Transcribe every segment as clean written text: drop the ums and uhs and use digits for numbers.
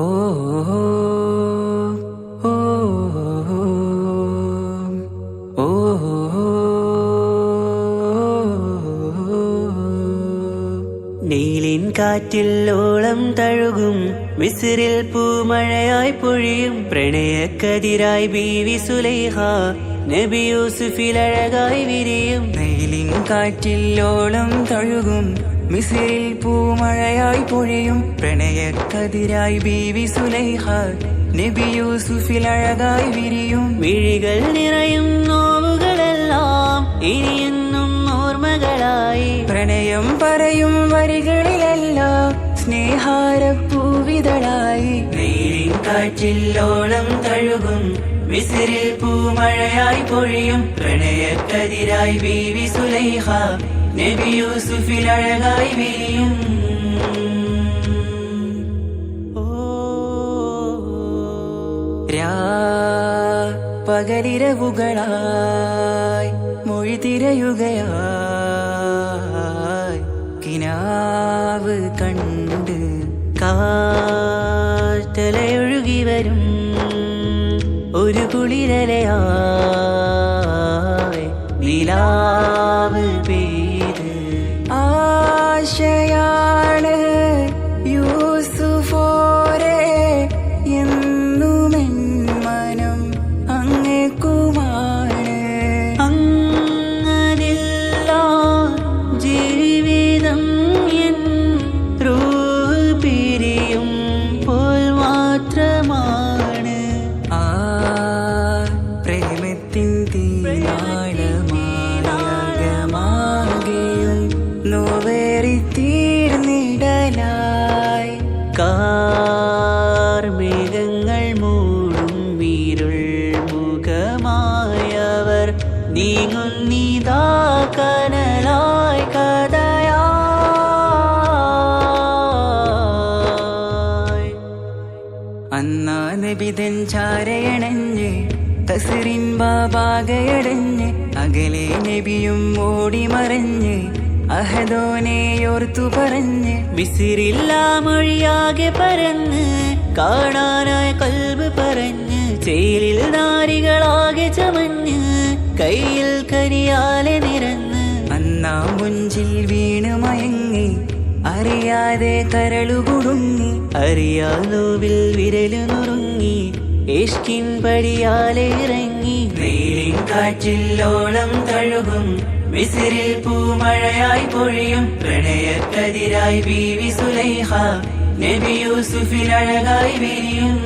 ഓ ഓ ഓ നീലിൻ കാറ്റിൽ ഓളം തഴുകും മിസ്രിൽ പൂമഴയായി പൊഴിയും പ്രണയക്കതിരായി ബീവി സുലൈഹ നബി യൂസുഫിൽ അഴകായി വിരിയും. നീലിൻ കാറ്റിൽ ഓളം തഴുകും മിസ്രിൽ പൂമഴയായി പൊഴിയും പ്രണയക്കതിരായി ബീവി സുലൈഹ നബി യൂസുഫിൽ അഴകായി വിരിയും. മിഴികൾ നിറയും നോവുകളെല്ലാം ഇനിയെന്നും ഓർമ്മകളായി പ്രണയം പറയും വരികളിലെല്ലാം സ്നേഹാരപ്പൂവിതളായി. നീലിൻ കാറ്റിൽ ഓളം തഴുകും മിസ്രിൽ പൂമഴയായി പൊഴിയും പ്രണയക്കതിരായി ബീവി സുലൈഹ നബി യൂസുഫിൽ അഴകായി വിരിയും. പകലിരവുകളായി മൊഴി തിരയുകയായി കിനാവ് കണ്ട് കാറ്റലയൊഴുകി വരും ഒരു കുളിരലയായി നിലാവ് പെയ്ത് ആശയാണ് യൂസുഫോരെ എന്നുമെൻ മനം അങ്ങേക്കുമാണ്. അങ്ങനില്ല ജീവിതം എൻ റൂഹ് പിരിയും പോൽ മാത്രമാണ്. ആ പ്രേമത്തിൻ തീരാളമാകെയും നോവേറി തീർന്നിടലായി. കാർമേഘങ്ങൾ മൂടും വീരുൾ മുഖമായവർ നീങ്ങുന്നിതാ കനലായി കഥയായി. അന്നാ നബിതൻ ചാരയണഞ്ഞ് തസ്റിൻ ബാബാകയടഞ്ഞ് അകലെ നബിയും ഓടി മറഞ്ഞ് അഹദോനെയോർത്തു പറഞ്ഞ് മിസ്രില്ലാ മൊഴിയാകെ പരന്ന് കാണാനായി കൽബ് പറഞ്ഞ് ചേലിൽ നാരികളാകെ ചമഞ്ഞ് കയ്യിൽ കരിയാലെ നിരന്ന് അന്നാ മുഞ്ചിൽ വീണ് മയങ്ങി അറിയാതെ കരളുകുടുങ്ങി. അറിയാലോവിൽ വിരലു നുറുങ്ങി ഇഷ്കിൻ പടിയാലെ ഇറങ്ങി. നീലിൻ കാറ്റിൽ ഓളം തഴുകും മിസ്രിൽ പൂമഴയായി പൊഴിയും പ്രണയക്കതിരായി ബീവി സുലൈഹ നബി യൂസുഫിൽ അഴകായി വിരിയും.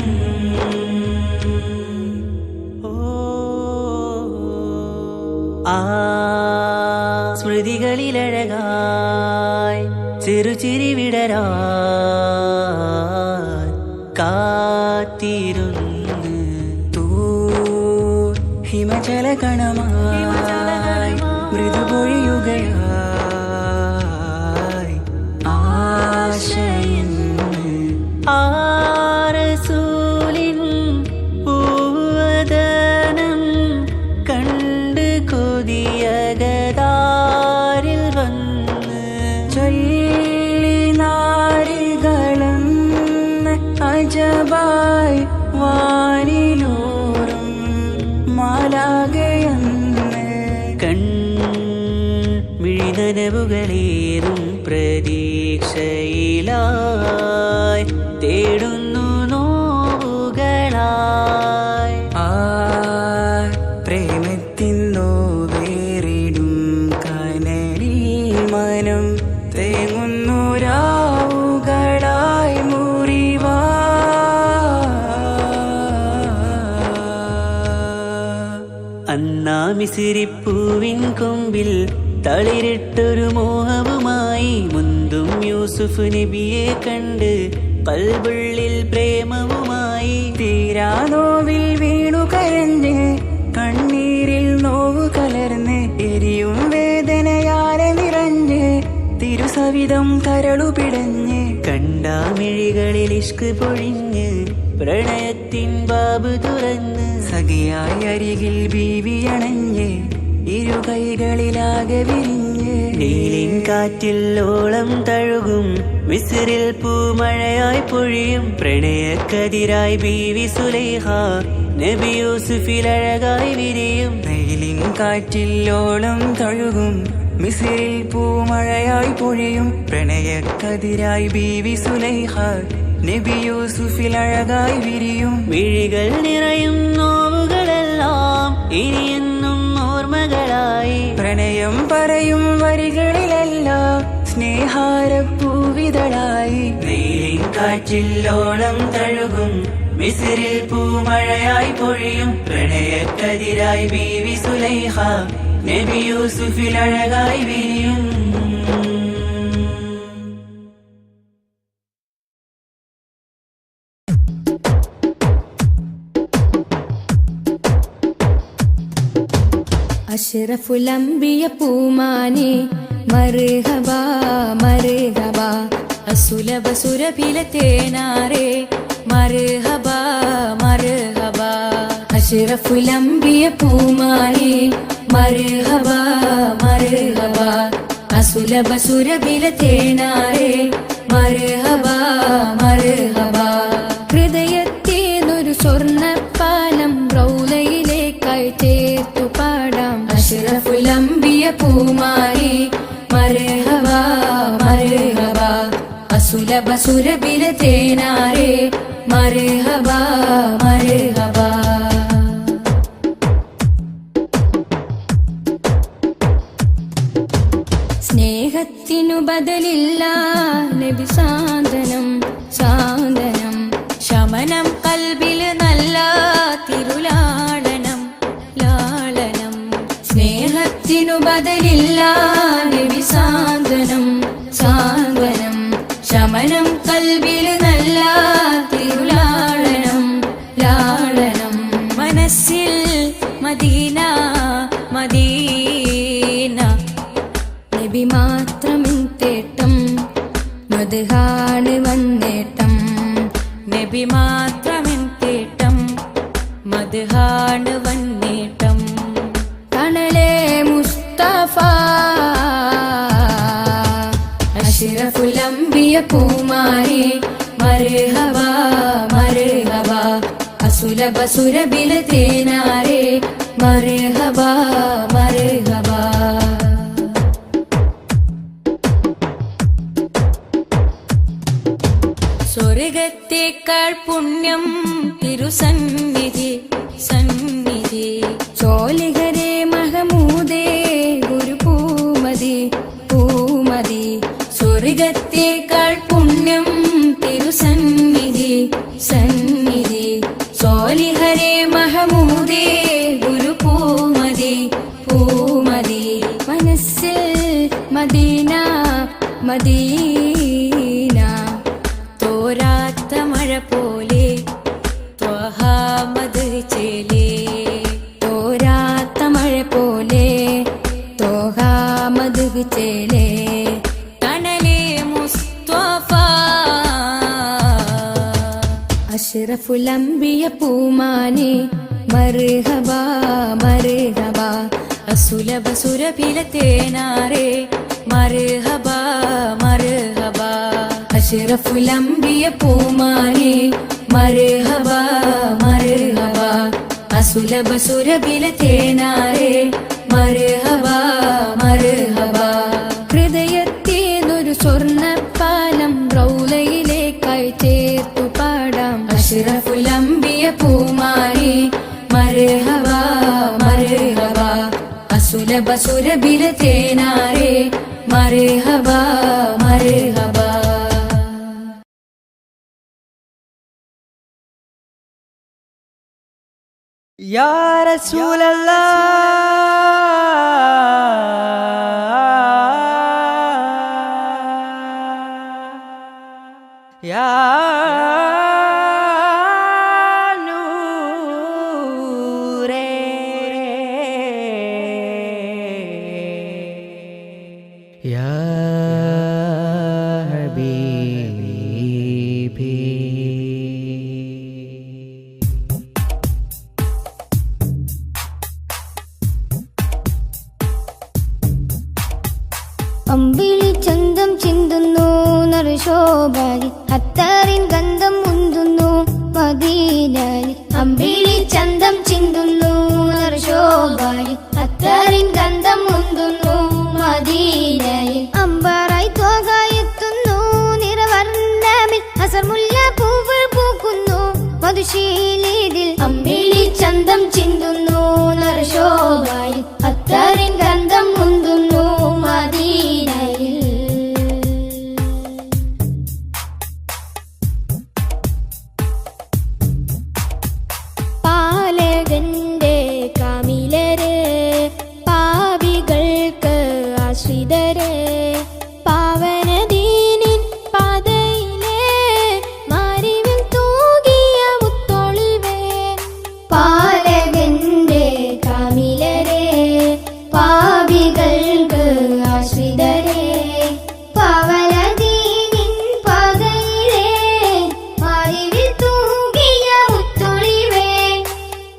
ആ സ്മൃതികളിലഴകായി ചെറുചിരി വിടരാൻ കാത്തിരുന്ന് ഹിമജല കണമായി മൃദുപൊഴിയുകയായി ആശയിന്ന് ആരസൂലിൻ പൂവദനം കണ്ട് കൊതിയകതാരിൽ വന്ന് ചൊല്ലി നാരികളെന്ന് അജബായി വാനിലൂറും മാലാകയെന്ന് മിഴിനനവുകളേറും പ്രതീക്ഷയിലായി തേടുന്നു നോവുകളായി. ആ പ്രേമത്തിൻ നോവേറിടും കനലിൽ മനം തേങ്ങുന്നു രാവുകളായി മുറിവാ. അന്നാ മിസ്രിപ്പൂവിൻ കൊമ്പിൽ തളിരിട്ടൊരു മോഹവുമായി മുന്തും യൂസുഫ് നബിയെ കണ്ട് കൽബുള്ളിൽ പ്രേമവുമായി. തീരാ നോവിൽ വീണു കരഞ്ഞ് കണ്ണീരിൽ നോവ് കലർന്ന് എരിയും വേദനയാലെ നിറഞ്ഞ് തിരുസവിധം കരളു പിടഞ്ഞ് കണ്ടാമിഴികളിൽ ഇഷ്ക് പൊഴിഞ്ഞ് പ്രണയത്തിൻ ബാബ് തുറന്ന് സഖിയായി അരികിൽ ബീവി അണഞ്ഞ് ഇരു കൈകളിലാകെ വിരിഞ്ഞ് നീലിൻ കാറ്റിൽ ഓളം തഴുകും മിസ്രിൽ പൂമഴയായി പൊഴിയും പ്രണയക്കതിരായി ബീവി സുലൈഹ നബി യൂസുഫിൽ അഴകായി വിരിയും വെയിലിൻ കാറ്റില്ലോളം തഴുകും മിസിരിൽ പൂമഴയായി പൊഴിയും പ്രണയക്കതിരായി ബീവി സുലൈഹ നബി യൂസുഫിൽ അഴകായി വിരിയും മിഴികൾ നിറയും നോവുകളെല്ലാം ഇനിയെന്നും ഓർമ്മകളായി പ്രണയം പറയും വരികളിലെല്ലാം സ്നേഹാരപ്പൂവിതളായി നീലിൻ കാറ്റില്ലോളം തഴുകും മിസ്രിൽ പൂമഴയായി പൊഴിയും പ്രണയക്കതിരായി ബീവി സുലൈഹ നബി യൂസുഫിൽ അഴകായി വിരിയും അഷ്റഫുൽ അംബിയ പൂമാനെ മർഹബാ മർഹബാ അസുലഭ സുരഭില തേനാരെ മർഹബാ മർഹബാ അഷ്റഫുൽ അംബിയ പൂമാനെ മർഹബാ മർഹബാ അസുലഭ സുരഭില തേനാരെ മർഹബാ മർഹബാ ഹൃദയത്തേനൊരു സ്വർണ്ണപ്പാലം റൗലയിലേക്കായി ചേർത്തു പാടാം അഷ്റഫുൽ അംബിയ പൂമാനെ മർഹബാ മർഹബാ അസുലഭ സുരഭില തേനാരെ മർഹബാ മർഹബാ സ്നേഹത്തിനു ബദലില്ല നബി സാന്ത്വനം സാന്ത്വനം ശമനം കൽബിൽ നല്ല തിരുലാളനം ലാളനം സ്നേഹത്തിനു ബദലില്ല നബി സാന്ത്വനം സാന്ത്വനം ശമനം കൽബിൽ നല്ല തിരുലാളനം ലാളനം മനസ്സിൽ മദീന മദീന നബി മാത്രമിൻ തേട്ടം മദ്ഹാണ് വന്നേട്ടം നബി മാത്രമിൻ തേട്ടം മദ്ഹാണ് വന്നേട്ടം തണലേ മുസ്തഫ അഷ്റഫുൽ അംബിയ പൂമാനെ മർഹബാ മർഹബാ അസുലഭ സുരഭില തേനാരെ മർഹബാ മർഹബാ സ്വർഗത്തേക്കാൾ പുണ്യം തിരുസന്നിധി സന്നിധി ചോലിഹരേ മഹമൂദേ ഗുരു പൂമതി പൂമതി സ്വർഗത്തേക്കാൾ പുണ്യം തിരുസന്നിധി സന്നിധി ചോലിഹരേ മഹമൂദേ ഗുരു പൂമതി പൂമതി മനസ്സിൽ മദീന മദീന തോരാത്ത മഴ പോലെ ത്വഹാമദ് ചേലേ തോരാത്ത മഴ പോലെ ത്വഹാമദ് ചേലേ തണലേ മുസ്തഫ അഷ്റഫുൽ അംബിയ പൂമാനെ മർഹബാ മർഹബാ അസുലഭ സുരഭില തേനാരെ മർഹബാ മർഹബാ അഷ്റഫുൽ അംബിയ പൂമാനെ മർഹബാ മർഹബാ അസുലഭ സുരഭില തേനാരെ മർഹബാ മർഹബാ ഹൃദയത്തേനൊരു സ്വർണ്ണപ്പാലം റൗലയിലേക്കായി ചേർത്തു പാടാം അഷ്റഫുൽ അംബിയ പൂമാനെ മർഹബാ മർഹബാ അസുലഭ സുരഭില തേനാരെ മർഹബാ മർഹബാ യാ റസൂലല്ലാഹ് യാ നൂറേ യാ ഹബീബി ഗന്ധം മുന്തുന്നു മദീനയിൽ അമ്പിളി ചന്തം ചിന്തുന്നു ശോഭയിൽ അത്തറിൻ ഗന്ധം മുന്തുന്നു മദീനയിൽ അമ്പറായി തോകയെത്തുന്നു നിറവർണ്ണമിൽ അസർമുല്ല പൂവുകൾ പൂക്കുന്നു മധുശീലിതിൽ അമ്പിളി ചന്തം ചിന്തുന്നു ശോഭയിൽ അത്തറിൻ ഗന്ധം മുന്തുന്നു മദീനയിൽ പാലകന്റെ കാമിലരെ പാവികൾക്ക് ആശ്രിതരെ പാവനദീനിൻ പാതയിലെ മാരിവിൽ തൂകിയ മുത്തൊളിവേ പാലകന്റെ കാമിലരെ പാവികൾക്ക് ആശ്രിതരെ പാവനദീനിൻ പാതയിലെ മാരിവിൽ തൂകിയ മുത്തൊളിവേ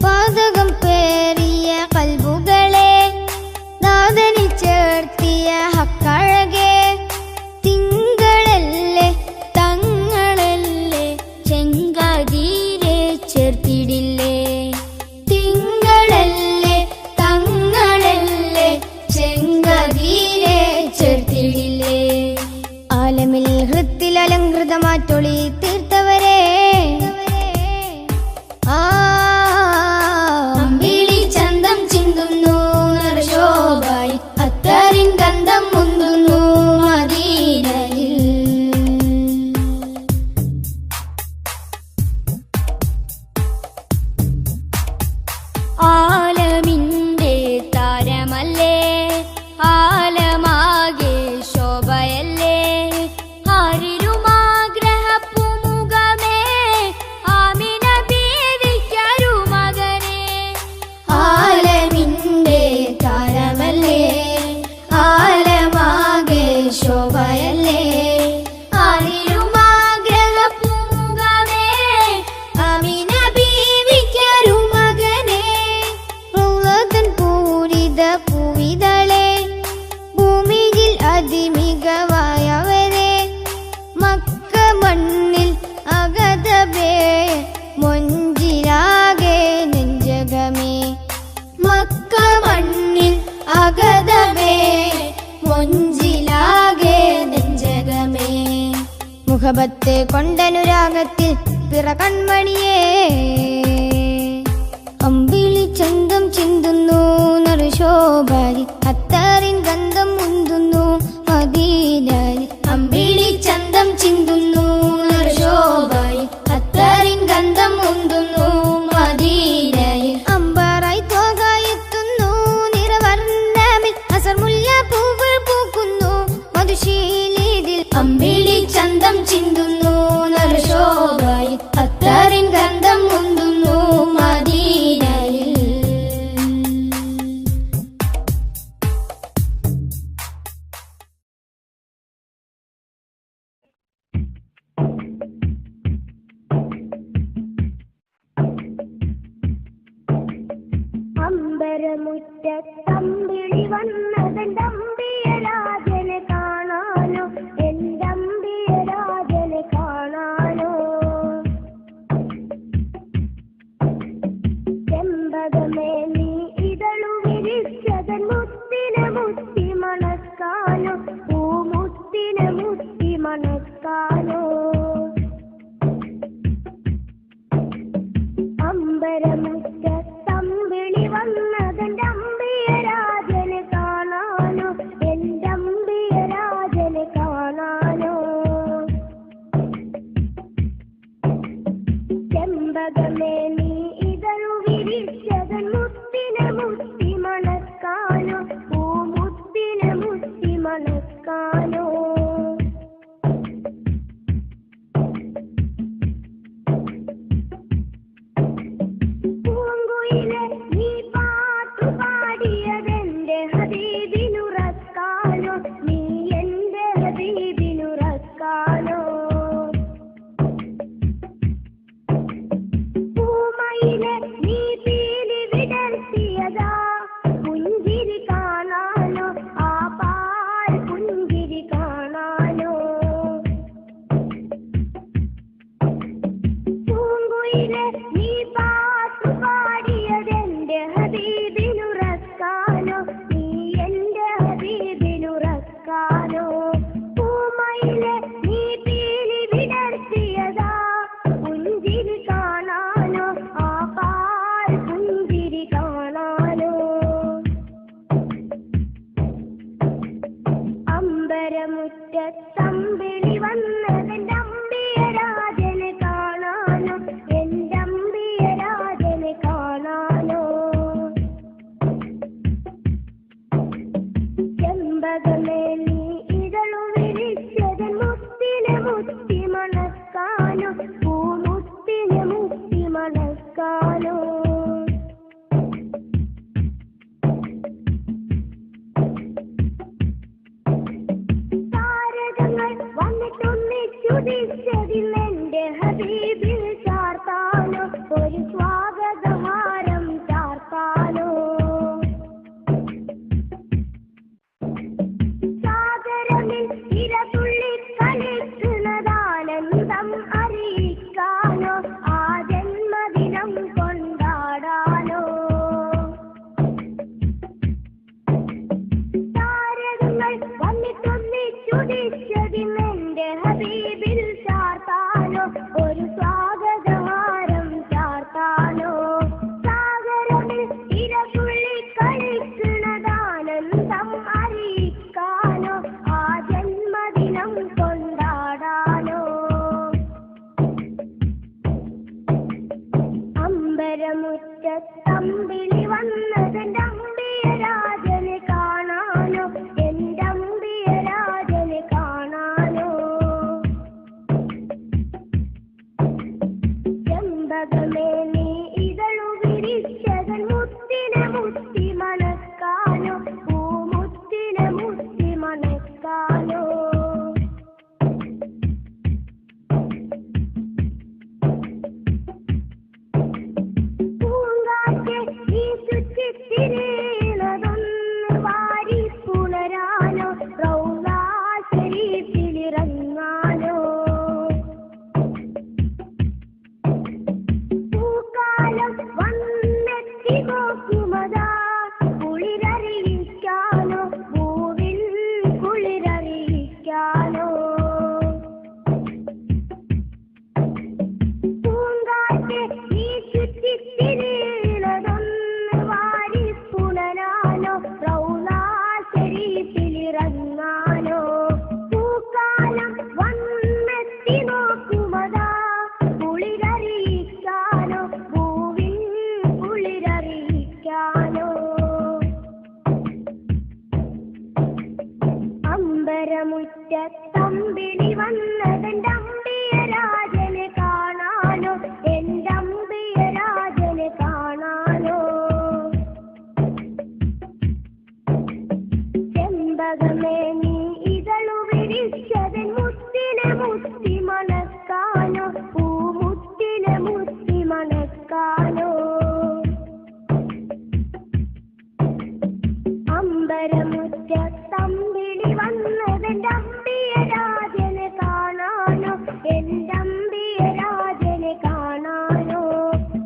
പാതകം പേറിയ കൽബുകളെ നാദനിൽ ചേർത്തിയ ഹക്കഴകെ തിങ്കളല്ലേ തങ്ങളല്ലേ ചെങ്കാതീരെ ചേർത്തിടില്ലേ തിങ്കളല്ലേ തങ്ങളല്ലേ ചെങ്കാതീരെ ചേർത്തിടില്ലേ ആലമിൽ ഹൃത്തിൽ അലങ്കൃതമാറ്റൊളി തീർത്തവരെ അമ്പിളി ചന്തം ചിന്തുന്നു ശോഭയിൽ അത്തറിൻ ഗന്ധം മുന്തുന്നു മദീനയിൽ ആലമിന്റെ താരമല്ലേ ആലമാകെ ശോഭയല്ലേ ആരിരുമാഗ്രഹപ്പുമുഖമേ ആമിന ബീവിക്കൊരു മകനെ ആലമിന്റെ താരമല്ലേ ആലമാകെ ശോഭയല്ലേ ആരിരുമാഗ്രഹപ്പുമുഖമേ ആമിന ബീവിക്കൊരു മകനെ റൗളതൻ പൂരിത പൂവിതളെ ഭൂമിയിൽ അതിമികവായവരെ മക്ക മണ്ണിൽ അഗതബേ മൊഞ്ചിലാകെ നെഞ്ചകമേ മക്ക മണ്ണിൽ അഗതബേ മൊഞ്ചിലാകെ നെഞ്ചകമേ മുഖബത്തെ കൊണ്ടനുരാഗത്തിൽ പിറ കൺമണിയേ അമ്പിളി ചന്തം ചിന്തുന്നു ശോഭയിൽ അത്തറിൻ ഗന്ധം മുന്തുന്നു മദീനയിൽ അമ്പിളി ചന്തം ചിന്തുന്നു ശോഭയിൽ അത്തറിൻ ഗന്ധം മുന്തുന്നു മദീനയിൽ അമ്പറായി തോകയെത്തുന്നു നിറവർണ്ണമിൽ അസർമുല്ല പൂവുകൾ പൂക്കുന്നു മധുശീലിതിൽ അമ്പിളി ചന്തം ചിന്തുന്നു ശോഭയിൽ അത്തറിൻ ഗന്ധം മുന്തുന്നു മദീനയിൽ അമ്പരമുറ്റത്തമ്പിളി വന്നതമ്പിയ രാജനെ കാണാനോ എന്തമ്പിയ രാജനെ കാണാനോ ചെമ്പകമേ നീ ഇതളു വിരിച്ചതൻ മുത്തിനെ മുത്തി മണക്കാനോ പൂമുത്തിനെ മുത്തി മണക്കാനോ അമ്പരമുറ്റത്തമ്പിളി വന്നതന്റെ അമ്പിയ രാജനെ കാണാനോ എന്റെ അമ്പിയ രാജനെ കാണാനോ ചെമ്പകമേ നീ ഇതളു വിരിച്ചതൻ മുത്തിനെ മുത്തി മണക്കാനോ പൂമുത്തിനെ മുത്തി മണക്കാനോ നീ പാട്ടു പാടിയതെന്റെ ഹബീബിനുറക്കാനോ നീ എന്റെ ഹബീബിനുറക്കാനോ ചെമ്പകമേ നീ ഇതളു വിരിച്ചതൻ മുത്തിനെ മുത്തി മണക്കാനോ പൂമുത്തിനെ മുത്തി മണക്കാനോ പൂങ്കാറ്റെ ഈ ചുറ്റിത്തിരീണതൊന്ന് വാരി പുണരാനോ റൗളാ ശരീഫിലിറങ്ങാനോ പൂക്കാലം വന്നെത്തി നോക്കുമതാ കുളിരറിയിക്കാനോ പൂവിൽ കുളിരറിയിക്കാനോ പൂങ്കാറ്റെ ഈ ചുറ്റിത്തിരീണതൊന്ന് വാരി പുണരാനോ റൗളാ ശരീഫിലിറങ്ങാനോ പൂക്കാലം വന്നെത്തി നോക്കുമതാ കുളിരറിയിക്കാനോ പൂവിൽ കുളിരറിയിക്കാനോ അമ്പരമുറ്റത്തമ്പിളി വന്നതെന്റെ അമ്പിയ രാജനെ കാണാനോ എന്റെ അമ്പിയ രാജനെ കാണാനോ ചെമ്പകമേ നീ ഇതളു വിരിച്ചതൻ മുത്തിനെ മുത്തി മണക്കാനോ പൂമുത്തിനെ മുത്തി മണക്കാനോ അമ്പരമുറ്റത്തമ്പിളി വന്നതെന്റെ അമ്പിയ രാജനെ കാണാനോ എന്റെ അമ്പിയ രാജനെ കാണാനോ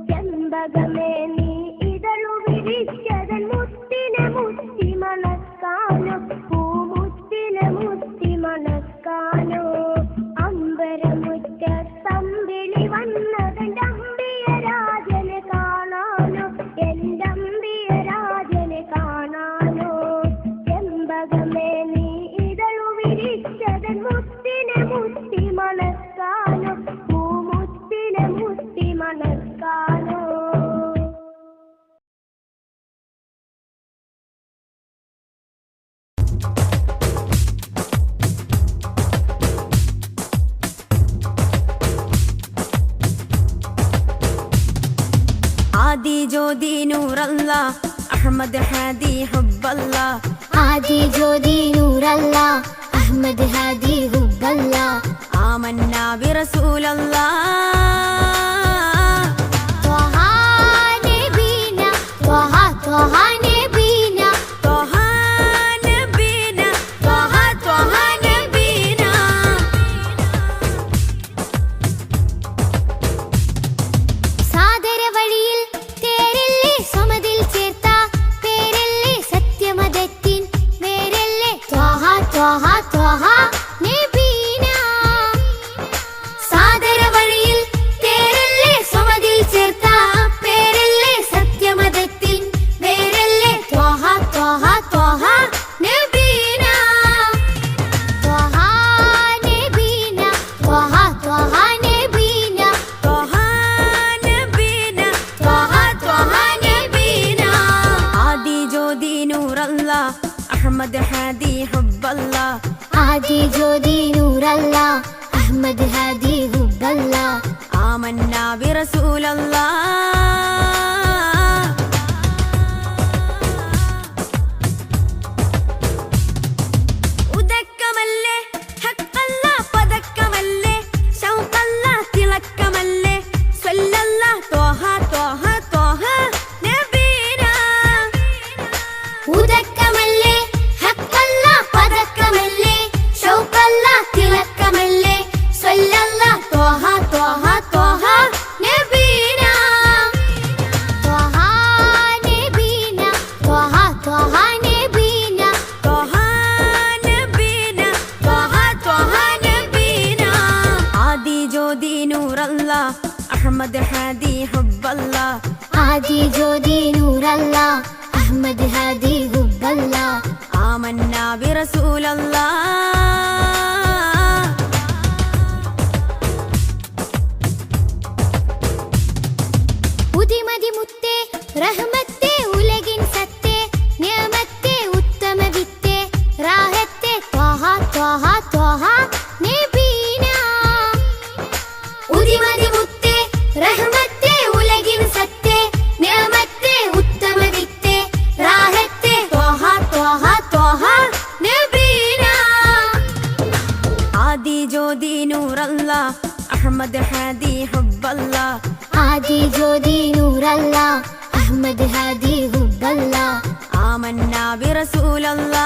ചെമ്പകമേ നീ ഇതളു വിരിച്ചതൻ മുത്തിനെ മുത്തി മണക്കാനോ പൂമുത്തിനെ മുത്തി മണക്കാനോ അമ്പരമുറ്റത്തമ്പിളി വന്നതെന്റെ അമ്പിയ രാജനെ കാണാനോ എന്റെ അമ്പിയ രാജനെ കാണാനോ ചെമ്പകമേ നീ ഇതളു വിരിച്ചതൻ മുത്തിനെ മുത്തി മണക്കാനോ പൂമുത്തിനെ മുത്തി മണക്കാനോ आदि ज्योति नूर अल्लाह अहमद हादी हुब्ब अल्लाह आदि ज्योति नूर अल्लाह अहमद हादी हुब्ब अल्लाह आमन्ना बिरसूल अल्लाह त्वहा नबीना त्वहा त्वहा नबीना त्वहा नबीना त्वहा त्वहा नबीना സാദര വഴിയിൽ തേരല്ലേ സമതിൽ ചേർത്ത പേരല്ലേ സത്യമതത്തിൻ വേരല്ലേ ത്വഹ ത്വഹ ത്വഹ നബീന സാദര വഴിയിൽ തേരല്ലേ സമതിൽ ചേർത്ത പേരല്ലേ സത്യമതത്തിൻ വേരല്ലേ ത്വഹ ത്വഹ ത്വഹ നബീന ത്വഹ നബീന ത്വഹ ത്വഹ നബീന त्वहा नबीना त्वहा त्वहा नबीना आदि ज्योति नूर अल्लाह अहमद हादी हुब्ब अल्लाह आदि ज्योति नूर अल्लाह अहमद हादी हुब्ब अल्लाह आमन्ना बिरसूल अल्लाह ഉദക്കമല്ലേ ഹക്കല്ലാ പദക്കമല്ലേ ശൗഖല്ലാ തിളക്കമല്ലേ സ്വല്ലല്ലാ ത്വഹ ത്വഹ ത്വഹ നബീന ഉദക്കമല്ലേ ഹക്കല്ലാ പദക്കമല്ലേ ശൗഖല്ലാ തിളക്കമല്ലേ സ്വല്ലല്ലാ ത്വഹ ത്വഹ ത്വഹ നബീന ത്വഹ നബീന ത്വഹ ത്വഹ നബീന ത്വഹ നബീന ത്വഹ ത്വഹ നബീന ആദി ജ്യോതി നൂർ അല്ലാഹ് അഹ്മദ് ഹാദി ഹുബ്ബ അല്ലാഹ് आदि ज्योति नूर अल्लाह अहमद हादी हुब्ब अल्लाह ആമന്നാ ബിറസൂൽ അല്ലാഹ് ഉദിമതി മുത്തേ റഹ്മത്തേ ഉലകിൻ സത്തേ നിയമത്തേ ഉത്തമ വിത്തേ റാഹത്തേ ത്വഹ ത്വഹ ത്വഹ നബീന ഉദിമതി മുത്തേ റഹ്മത്തേ അഹ്മദ് ഹാദി ഹുബ്ബല്ലാ ആദി ജ്യോതി നൂറല്ലാ അഹ്മദ് ഹാദി ഹുബ്ബല്ലാ ആമന്നാ ബിറസൂലല്ലാ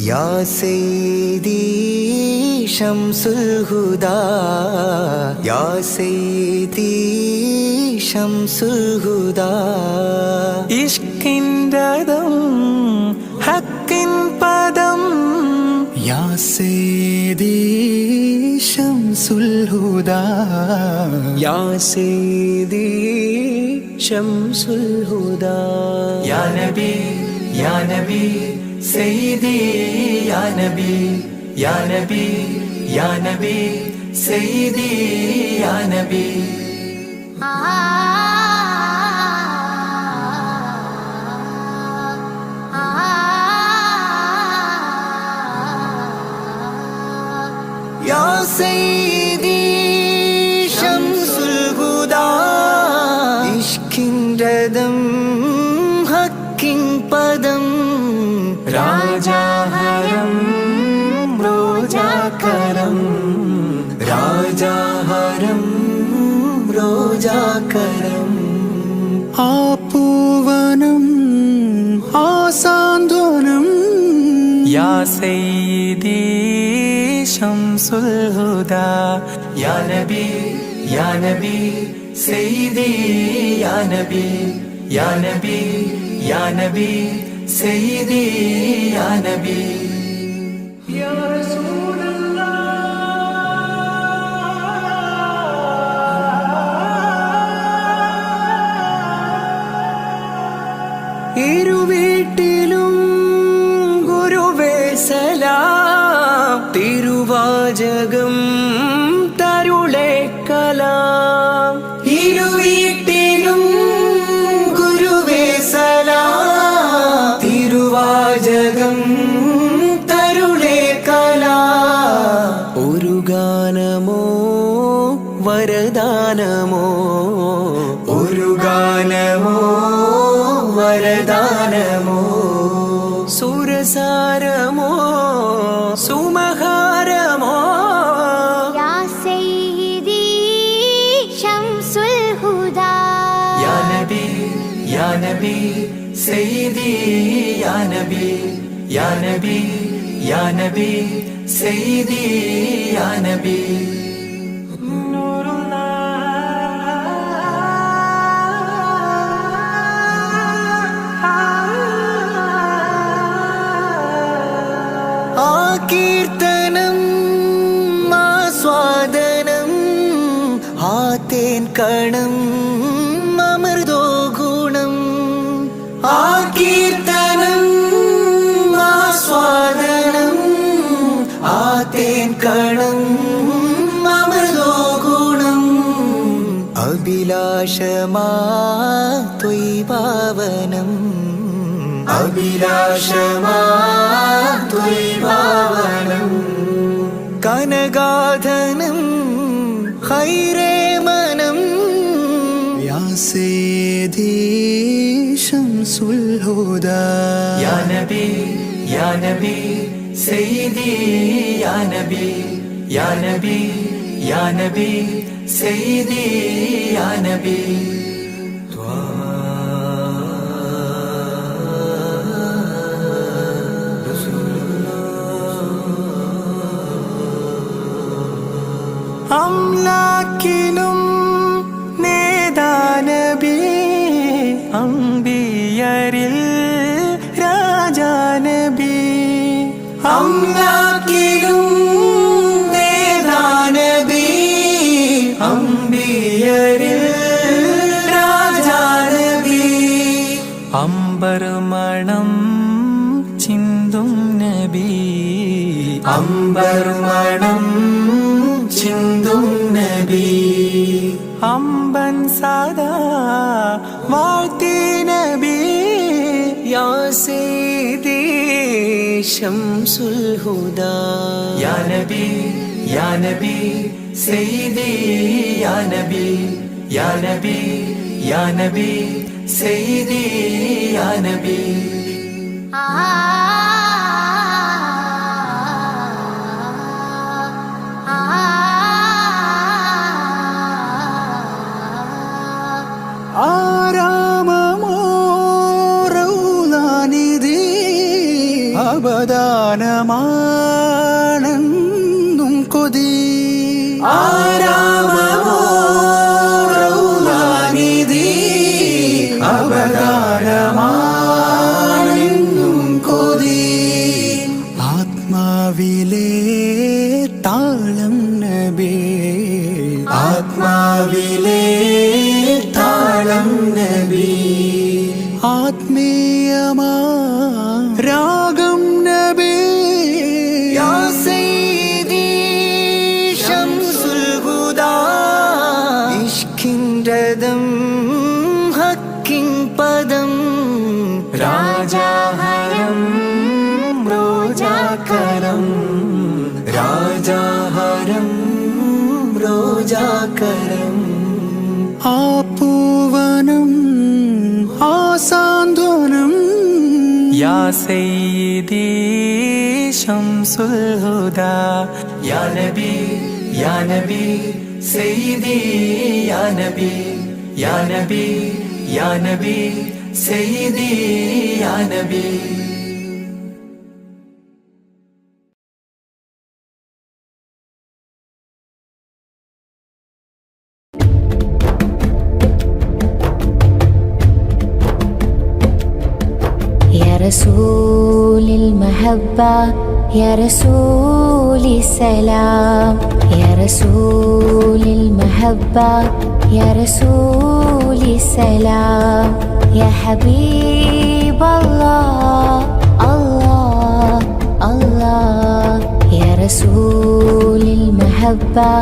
या सैदी शम्सुल हुदा या सैदी शम्सुल हुदा इश्किंददम हक्किन पदम या सैदी ശംസുൽ ഹുദാ യാ സയ്യിദി ശംസുൽ ഹുദാ യാ നബി യാ നബി സയ്യിദി യാ നബി യാ നബി യാ നബി സയ്യിദി യാ നബി യാ സയ്യിദി ശംസുൽ ഹുദാ ഇഷ്കിൻ രഥം ഹക്കിൻ പദം രാജാഹരം റോജാകരം രാജാഹരം റോജാകരം ആ പൂവനം ആ സാന്ത്വനം യാ സയ്യിദി ശംസുൽ ഹുദാ യാ നബി യാ നബി സയ്യിദി യാ നബി യാ നബി യാ നബി സയ്യിദി യാ നബി യാ ഇരുവീട്ടിലും ഗുരുവേ സലാം തിരുവാചകം തരുളേ കലാം ഇരുവീട്ടിലും ഗുരുവേ സലാം തിരുവാചകം തരുളേ കലാം ഒരു ഗാനമോ വരദാനമോ ഒരു ഗാനമോ വരദാനമോ സുരസാരമോ സുമഹാരമോ യാ സയ്യിദി ശംസുൽ ഹുദാ യാ നബി യാ നബി സയ്യിദി യാ നബി യാ നബി യാ നബി സയ്യിദി യാ നബി കീർത്തനം ആസ്വാദനം ആ തേൻ കണം അമൃതോ ഗുണം ആ കീർത്തനം ആസ്വാദനം ആ തേൻ കണം അമൃതോ ഗുണം അഭിലാഷമാ ത്വൈപാവനം അഭിലാഷമാ ത്വൈപാവനം കനകാധനം ഹൈരേ മനം യാ സയ്യിദി ശംസുൽ ഹുദാ യാ നബി യാ നബി സയ്യിദി യാ നബി യാ നബി യാ നബി സയ്യിദി യാ നബി അംലാക്കിലും നേദാനബി അംബിയരിൽ രാജാനബി അംലാക്കിലും നേദാനബി അംബിയരിൽ രാജാനബി അംബർമണം ചിന്തും നബി അംബർമണം ചിന്തും നബി അമ്പൻ സദാ വാഴ്ത്തി നബി യാ സയ്യിദി ശംസുൽ ഹുദാ യാ നബി യാ നബി സയ്യിദി യാ നബി യാ നബി യാ നബി സയ്യിദി യാ നബി ആരാമമോ റൗലാനിധി അബദാനമാണെന്നും കൊതി ആരാമമോ റൗലാനിധി അബദാനമാണെന്നും കൊതി ആത്മാവിലെ താളം നാവിലെ താളം നബി ആത്മീയമാ രാഗം നബി യാ സയ്യിദി ശംസുൽ ഹുദാ ഇഷ്കിൻ രഥം ഹക്കിൻ പദം രാജാഹരം റോജാകരം രാജാഹരം റോജാകരം ആ പൂവനം ആ സാന്ത്വനം യാ സയ്യിദി ശംസുൽ ഹുദാ യാ നബി യാ നബി സയ്യിദി യാ നബി യാ നബി യാ നബി സയ്യിദി യാ നബി يا رسول المحبة يا رسول السلام يا رسول المحبة يا رسول السلام يا حبيب الله الله الله يا رسول المحبة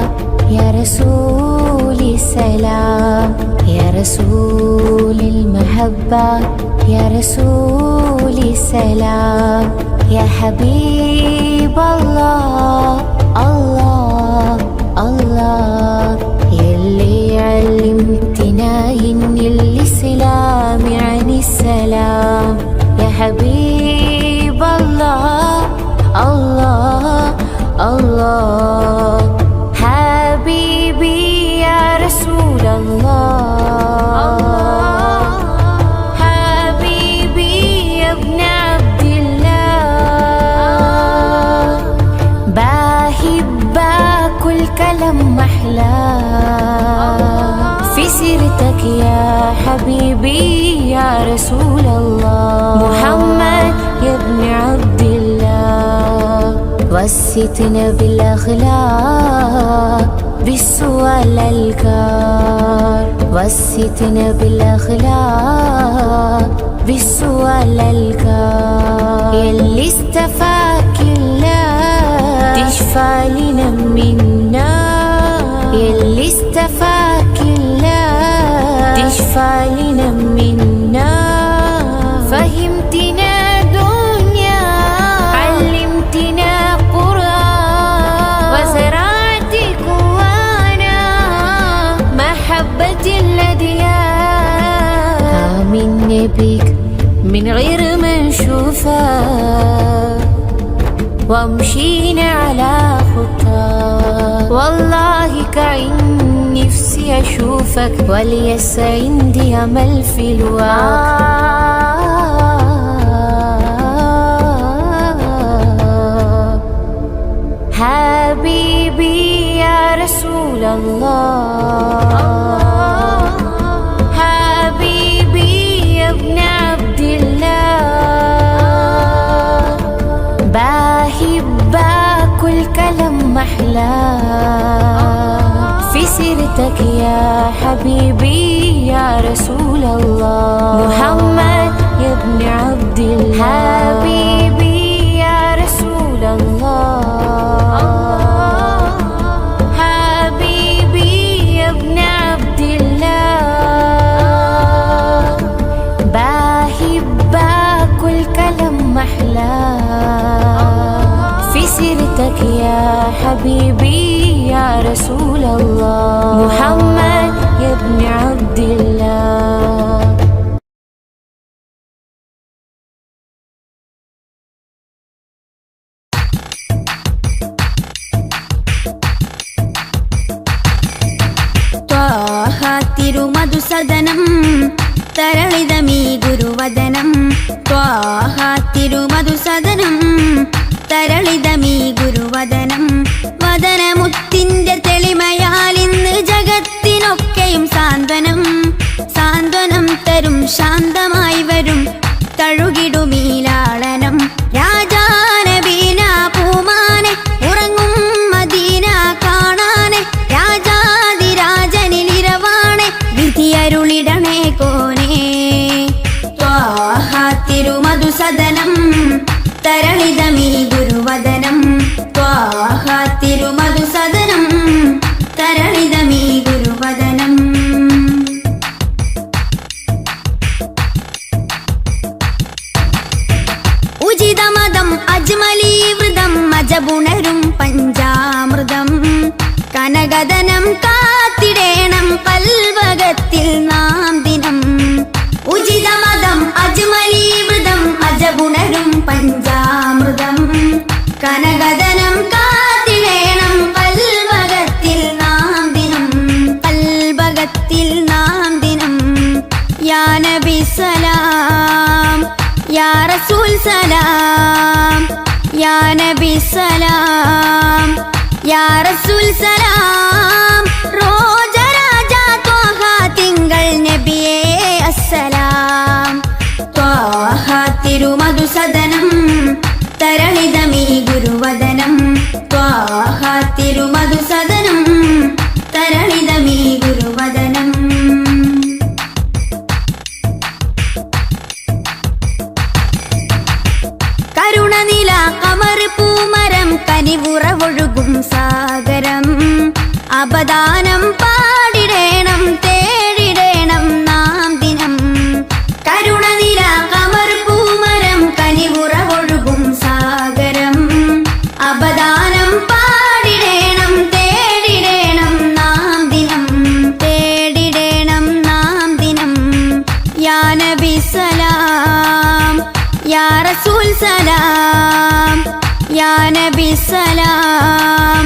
يا رسول السلام يا رسول المحبة يا رسول السلام يا حبيب الله الله الله يلي علمتنا إن الإسلام يعني السلام يا حبيب الله الله الله حبيبي يا رسول الله محلى في سيرتك يا حبيبي يا رسول الله محمد يا ابن عبد الله وسيتنا بالأخلاق بالسؤال الكار وسيتنا بالأخلاق بالسؤال الكار يلي استفاك الله تشفى لنا منا يلي استفاك الله تشفى لنا منا فهمتنا دنيا علمتنا قرآن وزرعت جوانا محبة الأديان آمنا بك من غير ما نشوفك وامشينا على خطاك والله كعين نفسي أشوفك وليس عندي أمل في الواقع حبيبي يا رسول الله حبيبي يا ابن عبد الله بحبك والكلام محلى في سيرتك يا حبيبي يا رسول الله محمد يا ابن عبد الله حبيبي يا رسول الله حبيبي يا ابن عبد الله بحبك والكلام محلى في سيرتك يا حبيبي يا رسول الله محمد يا ابن عبد الله തിരുമധുസദനം തരളിതമീ ഗുരുവദനം ത്വാഹ തിരുമധുസദനം തരളിതമീ ഗുരുവദനം വദനമുത്തിന്റെ തെളിമയാൽ ഇന്ന് ജഗത്തിനൊക്കെയും സാന്ത്വനം സാന്ത്വനം തരും ശാന്തമായി വരും തഴുകിടുമീലാളനം രാജാനബീന പൂമാനെ ഉറങ്ങും മദീന കാണാനെ രാജാതിരാജനിൽ തിരുമധുസദനം തരളിതമീ ഗുരുവദനം. ഉചിതമതം അജ്മലീവൃതം അജബുണരും പഞ്ചാമൃതം കനകദനം കാത്തിടേണം കൽവകത്തിൽ നാം ദിനം. ഉചിതമതം അജ്മലീവൃതം അജബുണരും പഞ്ചാമൃതം കനകദനം കാത്തിടേണം കൽവകത്തിൽ നാം ദിനം. കൽവകത്തിൽ നാം ദിനം. യാ നബി സലാം യാ റസൂൽ സലാം യാ നബി സലാം യാ റസൂൽ സലാം. റോജരാജ ത്വാഹ തിങ്കൾ നബിയേ അസ്സലാം. ത്വാഹ തിരുമധുസദനം തരളിതമീ ഗുരുവദനം. ത്വാഹ തിരുമധുസദനം തരളിതമീ ഗുരുവദനം. കരുണനില കമർ പൂമരം കനിവുറവൊഴുകും സാഗരം അപദാനം പാടിടേണം തേടിടേണം നാം ദിനം. കരുണനില കമർ പൂമരം കനിവുറവൊഴുകും സാഗരം അപദാനം പാടിടേണം തേടിടേണം നാം ദിനം. തേടിടേണം നാം ദിനം. യാ നബി സലാം യാ റസൂൽ സലാം യാ നബി സലാം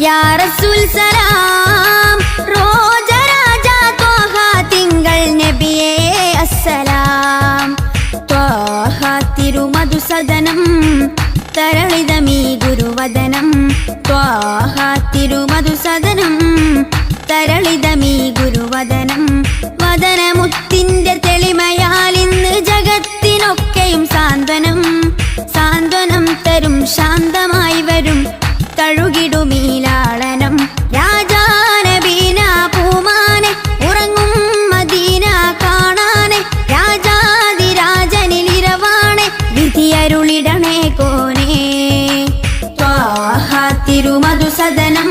യാ റസൂൽ സലാം. റോജരാജ ത്വാഹ തിങ്കൾ നബിയേ അസ്സലാം. ത്വാഹ തിരുമധുസദനം തരളിതമീ ഗുരുവദനം. ത്വാഹ തിരുമധുസദനം തരളിതമീ ഗുരുവദനം. വദനമുത്തിന്റെ തെളിമയാൽ ഇന്ന് ജഗത്തിനൊക്കെയും സാന്ത്വനം. സാന്ത്വനം തരും ശാന്തമായി വരും തഴുകിടുമീലാളനം. രാജാനബീന പൂമാനെ ഉറങ്ങും മദീന കാണാനെ. രാജാതിരാജനിലിരവാണെ വിധിയരുളിടണേ കോനേ. ത്വാഹ തിരുമധുസദനം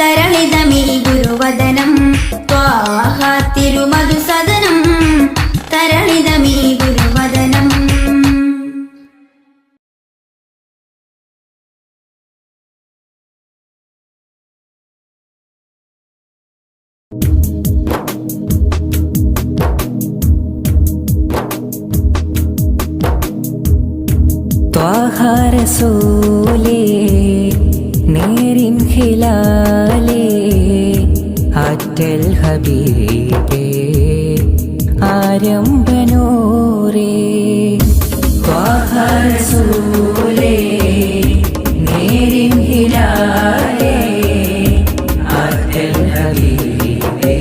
തരളിതമീ ഗുരുവദനം. ത്വാഹ തിരുമധുസദനം തരളിതമീ ഗുരുവദനം. ത്വാഹ റസൂലേ നേരിൻ ഹിലാലേ ആറ്റൽ ഹബീബേ ആരംഭനൂരേ. ത്വാഹ റസൂലേ നേരിൻ ഹിലാലേ ആറ്റൽ ഹബീബേ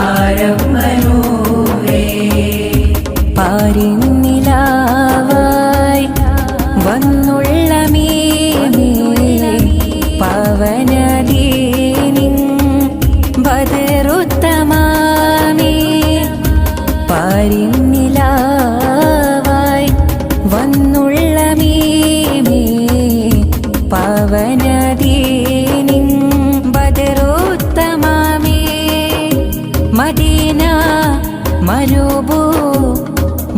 ആരംഭനൂരേ. പാരിന്നിലാവായി വന്നുള്ള മീമേ പവനദീനിൻ ബദറുത്തമാമേ. പാരിന്നിലാവായി വന്നുള്ള മീമേ പവനദീനിൻ ബദറുത്തമാമേ. മദീന മരുഭൂ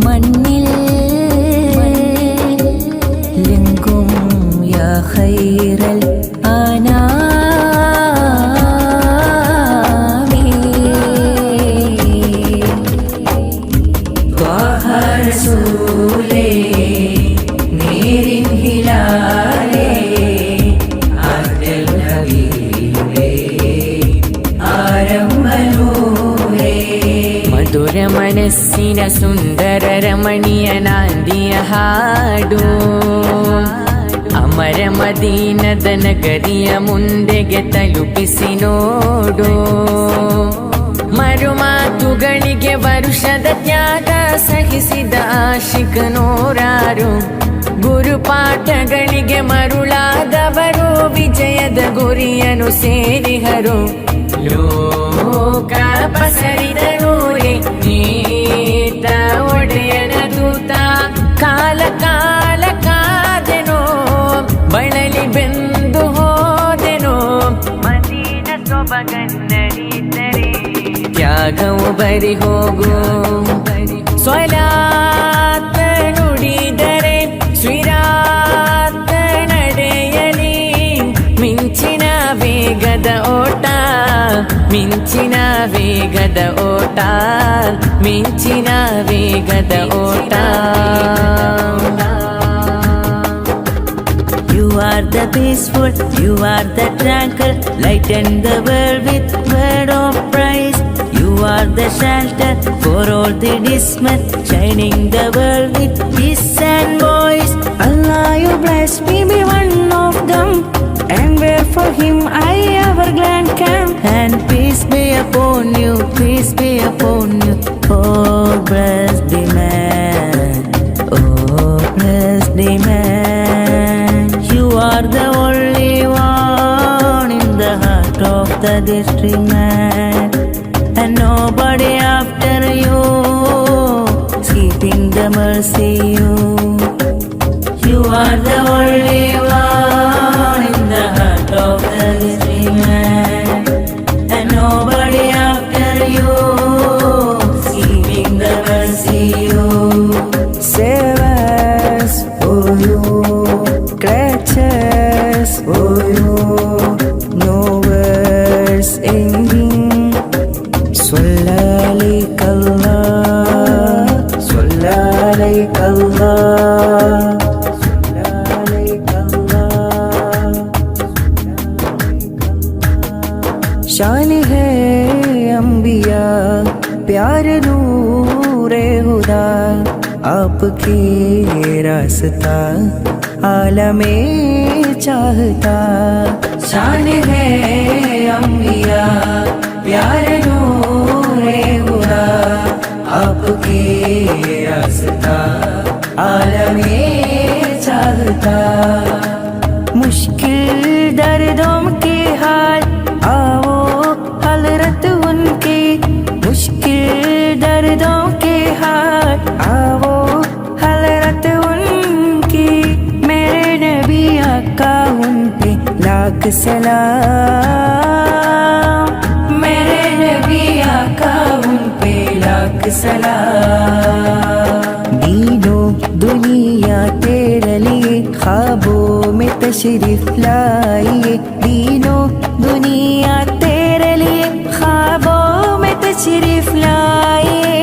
മണ്ണിൽ ലിംഗും യാ ഖൈറൽ ആനാമി. ത്വാഹ റസൂലേ നേരിൻ ഹിലാലേ ആറ്റൽ ഹബീബേ ആരംഭനൂരേ. മധുര മനസ്സിന സുന്ദര രമണീയനാന്തിയ ಹಾಡು ಅಮರ ಮದೀನದ ನಗರಿಯ ಮುಂದೆಗೆ ತಲುಪಿಸಿ ನೋಡು. ಮರುಮಾತುಗಳಿಗೆ ವರುಷದ ತ್ಯಾಗ ಸಹಿಸಿದ ಆಶಿಕ ನೂರಾರು. ಗುರುಪಾಠಗಳಿಗೆ ಮರುಳಾದವರು ವಿಜಯದ ಗುರಿಯನ್ನು ಸೇರಿಹರು. ಲೋಕ ಪಸರಿದರೂರೇ ನೀತ ಒಡೆಯನ ದೂತ. ಕಾಲ ಕಾಲ ಕಾದೆನೋ ಬಳಲಿ ಬೆನ್ನ ಬರಿ ಹೋಗು ಸ್ವಲಾತ ನುಡಿದರೆ ಸ್ವೀರಾತ ನಡೆಯಲಿ ಮಿಂಚಿನ ವೇಗದ ಓಟ ಮಿಂಚಿನ ವೇಗದ ಓಟ ಮಿಂಚಿನ ವೇಗದ ಓಟ You are the peaceful, you are the tranquil, lighten the world with word of praise. You are the shelter for all the dismal, shining the world with peace and voice. Allah, you bless me, be one of them, and where for Him I ever glad come. And peace be upon you, peace be upon you. Oh, bless the man, oh, bless the man. You are the only one in the heart of the district man, and nobody after you, keeping the mercy you. You are the only one in the heart of the district man, and nobody after you, keeping the mercy you. Save us, oh you. Scratches for you, no words ending. Swallalik Allah, swallalik Allah, swallalik Allah. शान है अंबिया प्यार नूरे खुदा आपकी रास्ता आलमे चाहता शान है अंबिया प्यार नूरे खुदा आपके रास्ता आलमे चाहता मुश्किल दर्दों के हाल आओ हलरत उनकी मुश्किल दर्दों के हाल आओ हलरत उनकी मेरे नबी आका उन पे लाख सलाम मेरे नबी आका उन पे लाख सलाम दीनों दुनिया तेरे लिए ख्वाबों में तशरीफ लाइए दीनों दुनिया तेरे लिए ख्वाबों में तशरीफ लाइए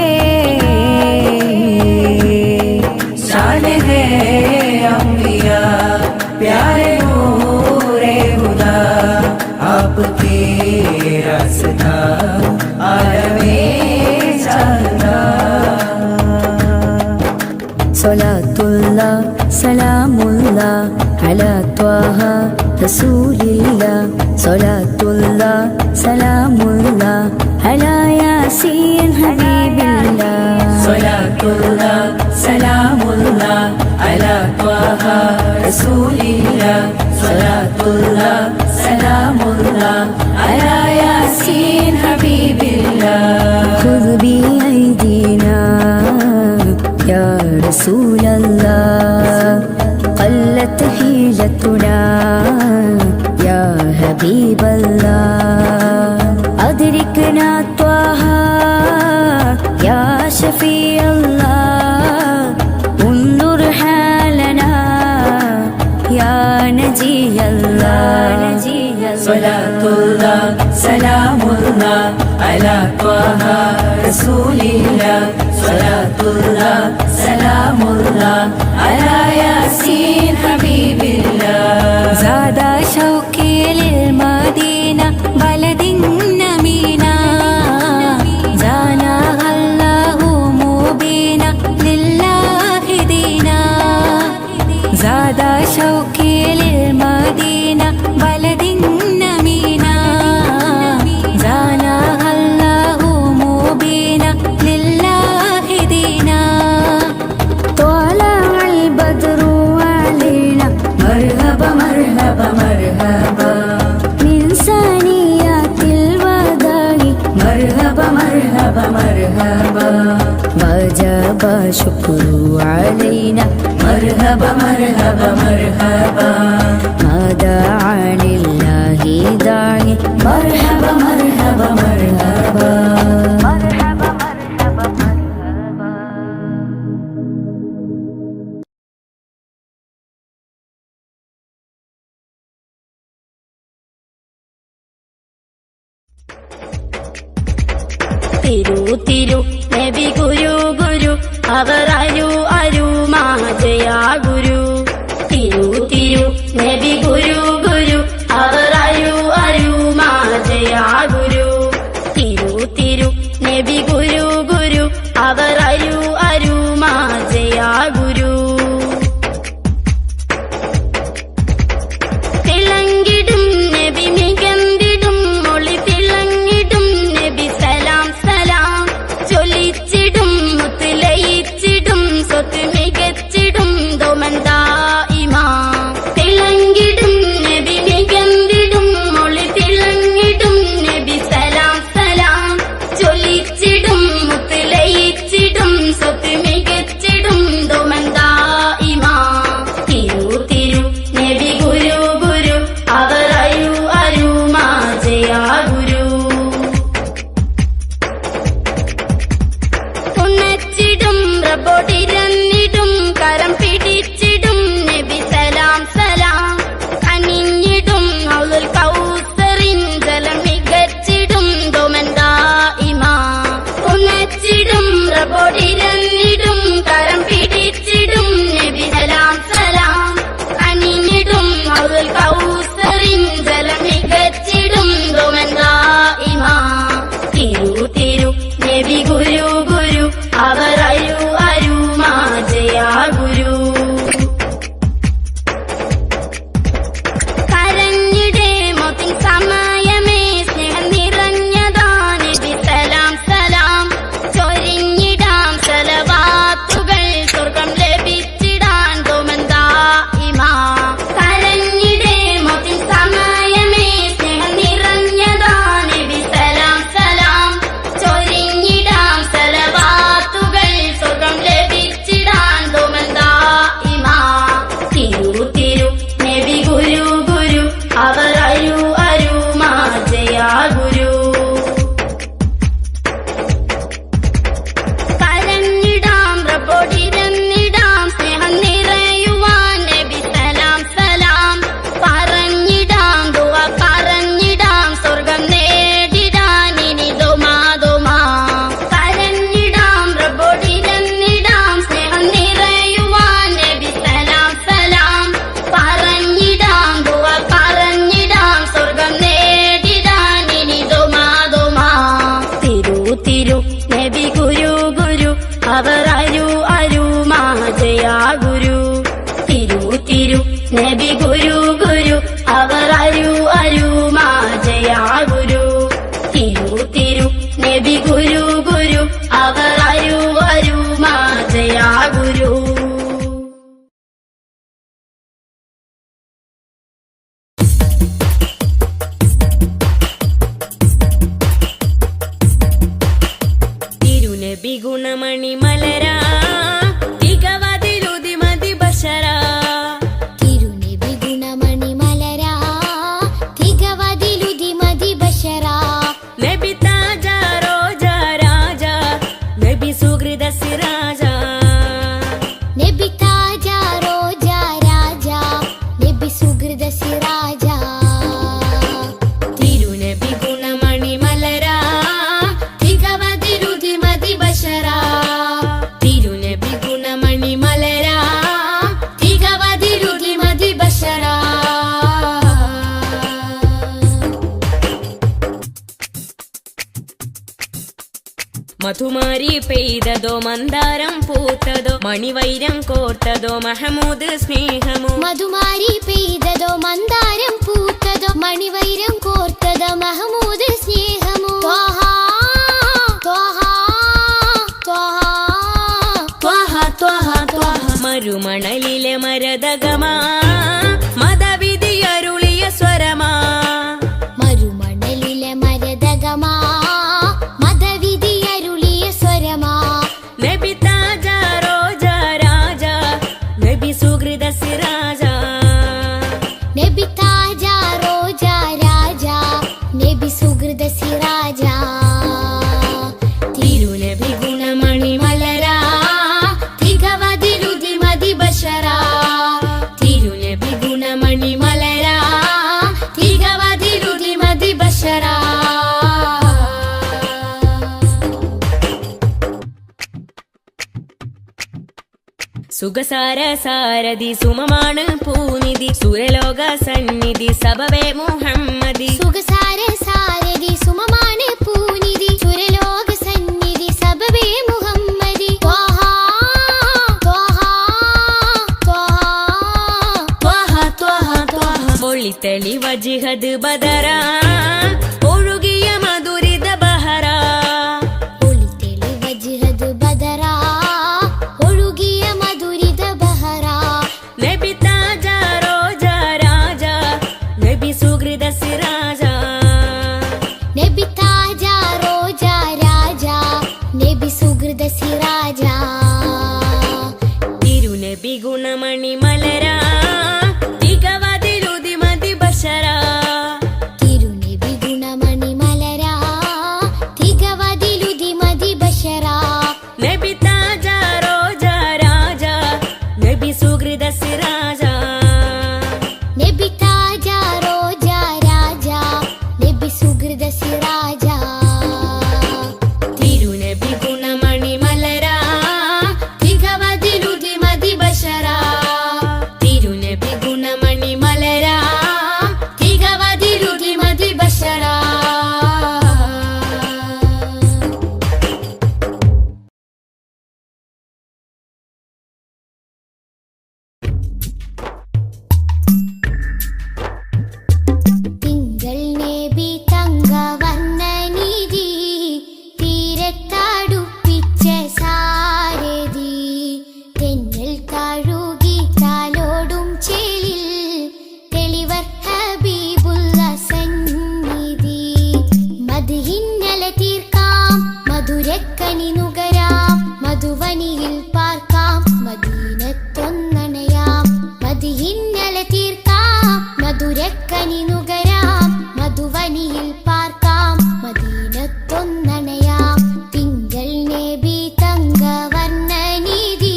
शान है अंबिया प्यारे नूरे खुदा आपके रास्ता आलमे चाहता सलातुल्लाह सलामुल्लाह अला त्वाहा रसूलिल्लाह सलातुल्लाह सलामुल्लाह अला यासीन हबीबिल्लाह सलातुल्लाह सलामुल्लाह अला त्वाहा रसूलिल्लाह सलातुल्लाह सलामुल्लाह अला यासीन हबीबिल्लाह खुद भी ऐदीना या रसूलल्लाह قلت حيلتنا يا حبيب الله أدركنا طه يا شفيع الله انظر حالنا يا نجي الله صلاة الله سلام الله على طه رسول الله صلاة الله سلام الله على ياسين حبيب الله زاد شوقي للمدينة بلد نمينا زانها الله مبينا لله دينا زاد شوقي للمدينة بلد نمينا زانها الله مبينا لله دينا طلع البدر علينا مرحبا مرحبا مرحبا من ثنيات الوداع مرحبا مرحبا مرحبا وجب شكر علينا مرحبا مرحبا مرحبا ما دعا لله داعي مرحبا مرحبا مرحبا مرحبا തിരു നബി ഗുരു ഗുരു അവർ അരു അരു മാജയ ഗുരു തിരു തിരു നബി ഗുരു ഗുരു അവർ അരു അരു മാജയ ഗുരു തിരു തിരു നബി ഗുരു ഗുരു അവർ അരു അരു മാജയ ഗുരു തിളങ്ങിടും നബി മികന്തിടും മൊളി തിളങ്ങിടും നബി സലാം സലാം ചൊല്ലിച്ചിടും മുത്ത് ലയിച്ചിടും സ്വത്ത് മികച്ചിടും ദോമന്തായിമാ തിളങ്ങിടും നബി മികന്തിടും മൊളി തിളങ്ങിടും നബി സലാം സലാം ചൊല്ലിച്ചിടും മുത്ത് ലയിച്ചിടും സ്വത്ത് മികച്ചിടും ദോമന്തായിമാ തിരു തിരു നബി ഗുരു ഗുരു അവർ അരു അരു മാജയ ഗുരു ഉണച്ചിടും റബ്ബോടിരന്നിടും കരം പിടിച്ചിടും നബി സലാം സലാം കനിഞ്ഞിടും ഹൗലുൽ കൗസറിൻ ജലം മികച്ചിടും ദോമന്തായിമാ ഉണച്ചിടും റബ്ബോടിരന്നിടും കരം പിടിച്ചിടും നബി സലാം സലാം കനിഞ്ഞിടും ഹൗലുൽ കൗസറിൻ ജലം മികച്ചിടും ദോമന്തായിമാ തിരു തിരു നബി ഗുരു ഗുരു അവർ അരു അരു മാജയ ഗുരു കരഞ്ഞിടേ മോത്തിൻ സമയമേ സ്നേഹം നിറഞ്ഞതാ നബി സലാം സലാം ചൊരിഞ്ഞിടാം സലവാത്തുകൾ സ്വർഗം ലഭിച്ചിടാൻ ദോമന്തായിമാ കരഞ്ഞിടേ മോത്തിൻ സമയമേ സ്നേഹം നിറഞ്ഞതാ നബി സലാം സലാം ചൊരിഞ്ഞിടാം സലവാത്തുകൾ സ്വർഗം ലഭിച്ചിടാൻ ദോമന്തായിമാ തിരു തിരു നബി ഗുരു ഗുരു അവർ അരു അരു മാജയ ഗുരു കരഞ്ഞിടാം റബ്ബോടിരന്നിടാം സ്നേഹം നിറയുവാൻ നബി സലാം സലാം പറഞ്ഞിടാം ദുആ പറഞ്ഞിടാം സ്വർഗം നേടിടാൻ ഇനി ദോമാ ദോമാ കരഞ്ഞിടാം റബ്ബോടിരന്നിടാം സ്നേഹം നിറയുവാൻ നബി സലാം സലാം പറഞ്ഞിടാം ദുആ പറഞ്ഞിടാം സ്വർഗം നേടിടാൻ ഇനി ദോമാ ദോമാ തിരു തിരു നബി ഗുരു ഗുരു അവർ അരു അരു മാജയ ഗുരു തിരു തിരു നബി ഗുരു ഗുരു അവർ അരു അരു മാജയ ഗുരു തിരു തിരു നബി ഗുരു ഗുരു അവർ അരു അരു മാജയ ഗുരു തിരുനബി ഗുണമണി മലരാ തികവതിലുതി മതി ബശരാ തിരുനബി ഗുണമണി മലരാ തികവതിലുതി മതി ബശരാ നബി താജ റോജ രാജ നബി സുഹൃദ സിരാജ നബി താജ റോജ രാജ നബി സുഹൃദ സിരാജ തിരുനബി ഗുണമണി മലരാ തികവതിലുതി മതി ബശരാ തിരുനബി ഗുണമണി മലരാ തികവതിലുതി മതി ബശരാ മധുമാരി പെയ്തതോ മന്ദാരം പൂത്തതോ മണിവൈരം കോർത്തതോ മഹമൂദ് സ്നേഹമോ മധുമാരി പെയ്തതോ മന്ദാരം പൂത്തതോ മണിവൈരം കോർത്തതോ മഹമൂദ് സ്നേഹമോ ത്വഹ ത്വഹ ത്വഹ ത്വഹ ത്വഹ ത്വഹ മരുമണലിലെ മരതകമാ മതവിധിയരുളിയ സ്വരമാ മരുമണലിലെ മരതകമാ മതവിധി അരുളിയ സ്വരമാ നബി താജ റോജ രാജ നബി സുഹൃദ സിരാജ നബി താജ റോജ രാജ നബി സുഹൃദ സിരാജ തിരുനബി ഗുണമണി മലരാ തികവതിലുതി മതി ബശരാ തിരുനബി സുഖസാര സാരഥി സുമമാണ് പൂനിധി സുരലോക സന്നിധി സബവേ മുഹമ്മദി സുഖസാര സാരഥി സുമമാണ് പൂനിധി സുരലോക സന്നിധി സബബേ മുഹമ്മദി ത്വഹ ത്വഹ ത്വഹ ത്വഹ ത്വഹ ഒളിത്തളി വജിഹദ് ബദര ഒഴുകിയ മധുരിത ബഹര ഒളിതെളി വജ്ഹദ് ബദറ ഒഴുകിയ മധുരിത ബഹറ നബി താജ റോജ രാജ നബി സുഹൃദ സിരാജ നബി താജ റോജ രാജ നബി സുഹൃദ സിരാജ തിരുനബി ഗുണമണി മലര തികവതിലുതി മതി ബശര തിരുനബി ഗുണമണി മലര തികവതിലുതി മതി ബശര നബി താജ റോജ രാജ നബി സുഹൃദ സിരാജ നബി താജ റോജ രാജ നബി സുഹൃദ സിരാജ തിരുനബി ഗുണമണി മലര തികവതിലുതി മതി ബശര തിരുനബി ഗുണമണി മലര തികവതിലുതി മതി ബശര തിങ്കൾ നബി തങ്കവർണ്ണ നിധി തീരത്തടുപ്പിച്ച സാരഥി തെന്നൽ കഴുകി കാലോടും ചേലിൽ തെളിവർ ഹബീബുള്ള സന്നിധി മദ്ഹിന്നല തീർക്കാം മധുരക്കനി നുകരാം മധുവനിയിൽ പാർക്കാം മദീനത്തൊന്നണയാം മദ്ഹിന്നല തീർക്കാം മധുരക്കനി നുകരാം മധുവനിയിൽ പാർക്കാം മദീനത്തൊന്നണയാം തിങ്കൾ നബി തങ്കവർണ്ണ നിധി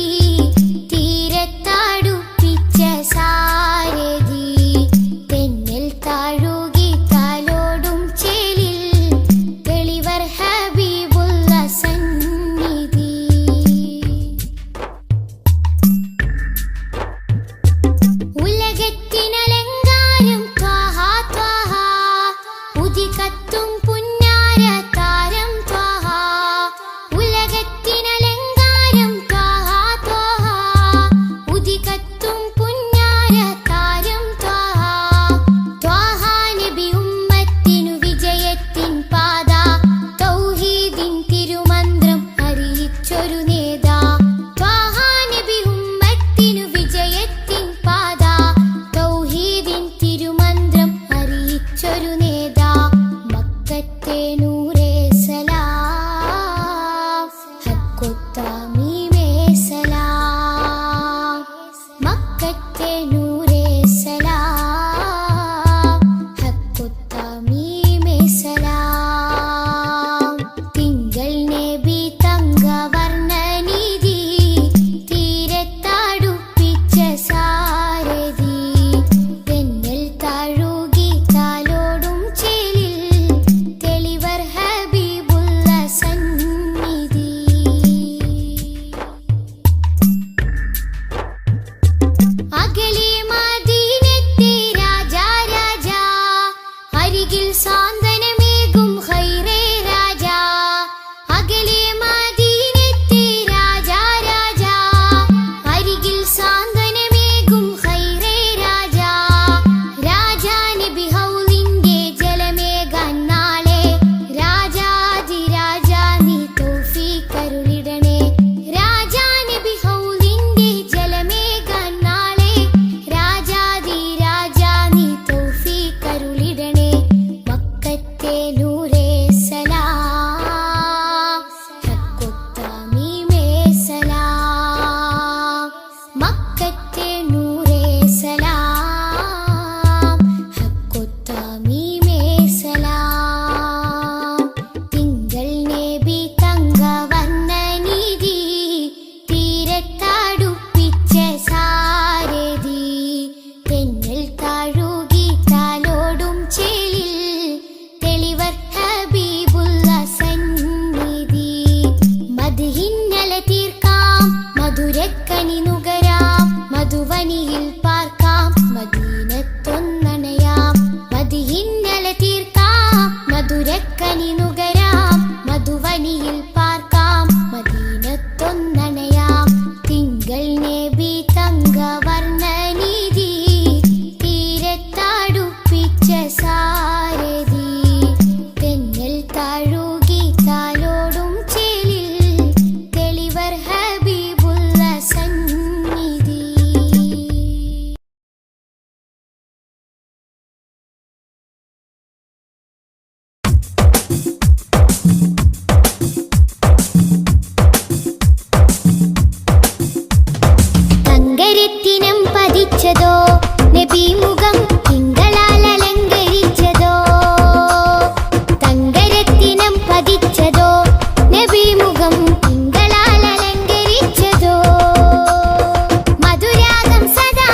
തീരത്തടുപ്പിച്ച സാരഥി തെന്നൽ താഴുകി കാലോടും ചേലിൽ തെളിവർ ഹബീബുള്ള സന്നിധി ഉലകത്തിനലങ്കാരം ത്വഹ ത്വഹ ഉദികത്തും പുന്നാര താരം ത്വഹ ഉലകത്തിനലങ്കാരം ത്വഹ ത്വഹ ഉദികത്തും പുന്നാര താരം ത്വഹ ത്വഹ നബി ഉമ്മത്തിനു വിജയത്തിൻ പാത തൗഹീദിൻ തിരുമന്ത്രം അറിയിച്ചൊരു നേതാ ത്വഹ നബി ഉമ്മത്തിനു വിജയത്തിൻ പാത തൗഹീദിൻ തിരുമന്ത്രം അറിയിച്ചൊരു നേതാ മക്കത്തെ നൂറേ സലാം ഹക്കൊത്തമീമേ സലാം മക്കത്തെ നൂറേ സലാം ഹക്കൊത്തമീമേ സലാം തിങ്കൾ നബി തങ്കവർണ്ണ നിധി തീരത്തടുപ്പിച്ച സാരഥി തെന്നൽ താഴുകി കാലോടും ചേലിൽ തെളിവർ ഹബീബുള്ള സന്നിധി അകലെ മദീനത്തെ രാജാ രാജാ അരികിൽ സാന്ത്വനമേകും ഖൈറേ രാജാ അകലെ മദീനത്തെ രാജാ രാജാ അരികിൽ സാന്ത്വനമേകും ഖൈറേ രാജാ രാജാ നബി ഹൗലിന്റെ ജലമേകാൻ നാളെ രാജാതിരാജാ നീ തൗഫീഖരുളിടണേ രാജാ നബി ഹൗലിന്റെ ജലമേകാൻ നാളെ രാജാതിരാജാ നീ തൗഫീഖരുളിടണേ മക്കത്തെ നൂറേ സലാം ഹക്കൊത്തമീമേ സലാം മക്കത്തെ നൂറേ സലാം ഹക്കൊത്തമീമേ സലാം തിങ്കൾ നബി തങ്കവർണ്ണ നിധി തീരത്തടുപ്പിച്ച സാരഥി തെന്നൽ താഴുകി കാലോടും ചേലിൽ തെളിവർ ഹബീബുള്ള സന്നിധി മദ്ഹിന്നല തീർക്കാം മധുരക്കനി നുകരാം മധുവനിയിൽ പാർക്കാം മദീനത്തൊന്നണയാം മദിഹിന്നലെ തീർക്കാം മധുരക്കനി നുകരാം മധുവനിയിൽ പാർക്കാം മദീനത്തൊന്നണയാം തിങ്കൾ നബി തങ്കവർണ്ണനിധി തീരത്താടുപ്പിച്ച സാരഥി തെന്നൽ താഴുകി താലോടും ചേലിൽ തെളിവർ ഹബീബുള്ള സന്നിധി. തങ്കരത്തിനം പതിച്ചതോ നബി മുഖം തിങ്കളാൽ അലങ്കരിച്ചതോ തങ്കരത്തിനം പതിച്ചതോ നബി മുഖം തിങ്കളാൽ അലങ്കരിച്ചതോ മധുരാഗം സദാ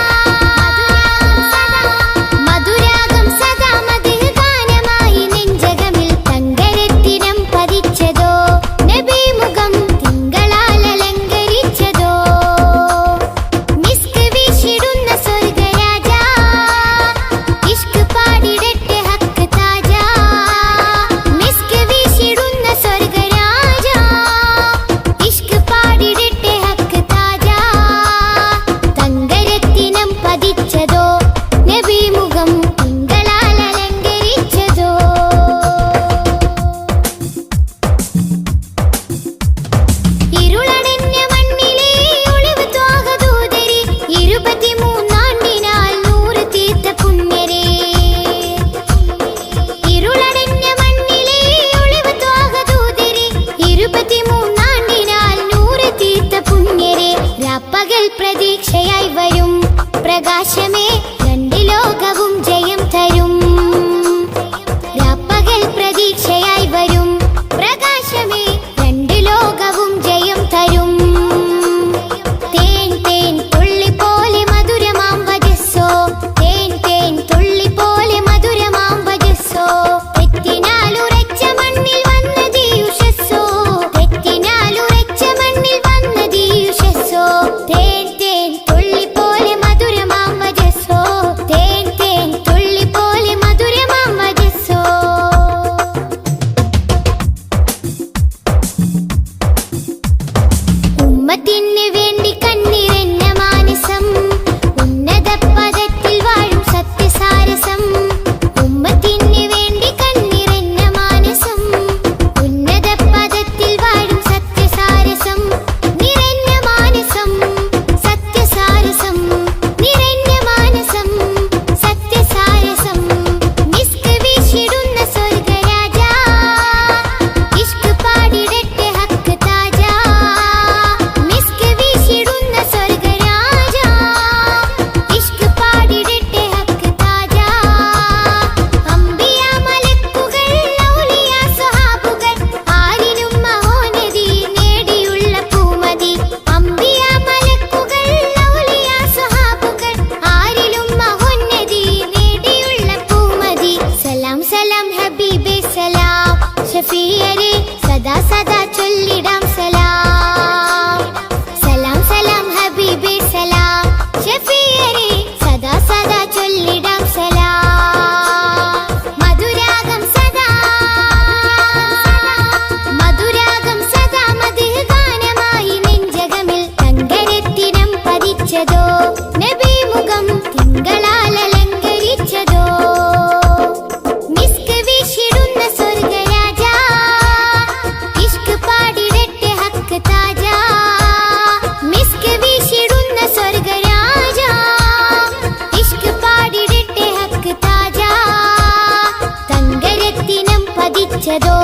മധുരാഗം സദാ മധുര ഗാനമായി നെഞ്ചകമിൽ തങ്കരത്തിനം പതിച്ചതോ നബി മുഖം തിങ്കളാൽ അലങ്കരിച്ചതോ മിസ്ക് വീശിടുന്ന സ്വർഗരാജ ഇഷ്ക് പാടിടട്ടെ ഹക്ക് താജ മിസ്ക് വീശിടുന്ന സ്വർഗരാജ ഇഷ്ക് പാടിടട്ടെ ഹക്ക് താജ തങ്കരത്തിനം പതിച്ചതോ നബി മുഖം തിങ്കളാൽ അലങ്കരിച്ചതോ ഇരുളടഞ്ഞ മണ്ണിലെ ഒളിവ് ത്വാഗദൂതരെ 23 നൂറ് തീർത്ത പുണ്യരെ ഇരുളടഞ്ഞ മണ്ണിലെ ഒളിവ് ത്വാഗദൂതരെ 23 നൂറ് തീർത്ത പുണ്യരെ രാപ്പകൽ പ്രതീക്ഷയായി വരും പ്രകാശമേ രണ്ട് ലോകവും ജയം തരും രാപ്പകൽ പ്രതീക്ഷയായി വരും പ്രകാശമേ രണ്ട് ലോകവും ജയം തരും തേൻ തേൻ തുള്ളി പോലെ മധുരമാം വജസ്സോ തേൻ തേൻ തുള്ളി പോലെ മധുരമാം വജസ്സോ തെറ്റിനാലുറച്ച മണ്ണിൽ വന്നതീ ഉഷസ്സോ തെറ്റിനാലുറച്ച മണ്ണിൽ വന്നതീ ഉഷസ്സോ തേൻ തേൻ തുള്ളി പോലെ മധുരമാം വജസ്സോ തേൻ തേൻ തുള്ളി പോലെ മധുരമാം വജസ്സോ ഉമ്മത്തിന് വേണ്ടി കണ്ണിറഞ്ഞ മാനസം ഉന്നത പദത്തിൽ വാഴും സത്യസാരസം ഉമ്മത്തിന് വേണ്ടി കണ്ണിറഞ്ഞ മാനസം ഉന്നത പദത്തിൽ വാഴും സത്യസാരസം നിറഞ്ഞ മാനസം സത്യസാരസം നിറഞ്ഞ മാനസം സത്യസാരസം മിസ്ക് വീശിടുന്ന സ്വർഗരാജ ഇഷ്ക് പാടിടട്ടെ ഹക്ക് താജ മിസ്ക് വീശിടുന്ന സ്വർഗരാജ ഇഷ്ക് പാടിടട്ടെ ഹക്ക് താജ അംബിയ മലക്കുകൾ ഔലിയ സ്വഹാബുകൾ ആരിനും മഹോന്നതി നേടിയുള്ള പൂമതി അംബിയ മലക്കുകൾ ഔലിയ സ്വഹാബുകൾ ആരിലും മഹോന്നതി നേടിയുള്ള പൂമതി സലാം സലാം ഹബീബേ സലാം ഷഫീയരെ സദാ സദാ ചൊല്ലിടാം സലാം സലാം സലാം ഹബീബേ സലാം ഷഫീയരെ സദാ സദാ ചൊല്ലിടാം സലാം മധുരാഗം സദാ മധുരാഗം സദാ മധുര ഗാനമായി നെഞ്ചകമിൽ തങ്കരത്തിനം പതിച്ചതോ നബി മുഖം തിങ്കളാൽ അലങ്കരിച്ചതോ മിസ്ക് വീശിടുന്ന സ്വർഗരാജ ഇഷ്ക് പാടിടട്ടെ ഹക്ക് താജ മിസ്ക് വീശിടുന്ന സ്വർഗരാജ ഇഷ്ക് പാടിടട്ടെ ഹക്ക് താജ തങ്കരത്തിനം പതിച്ചതോ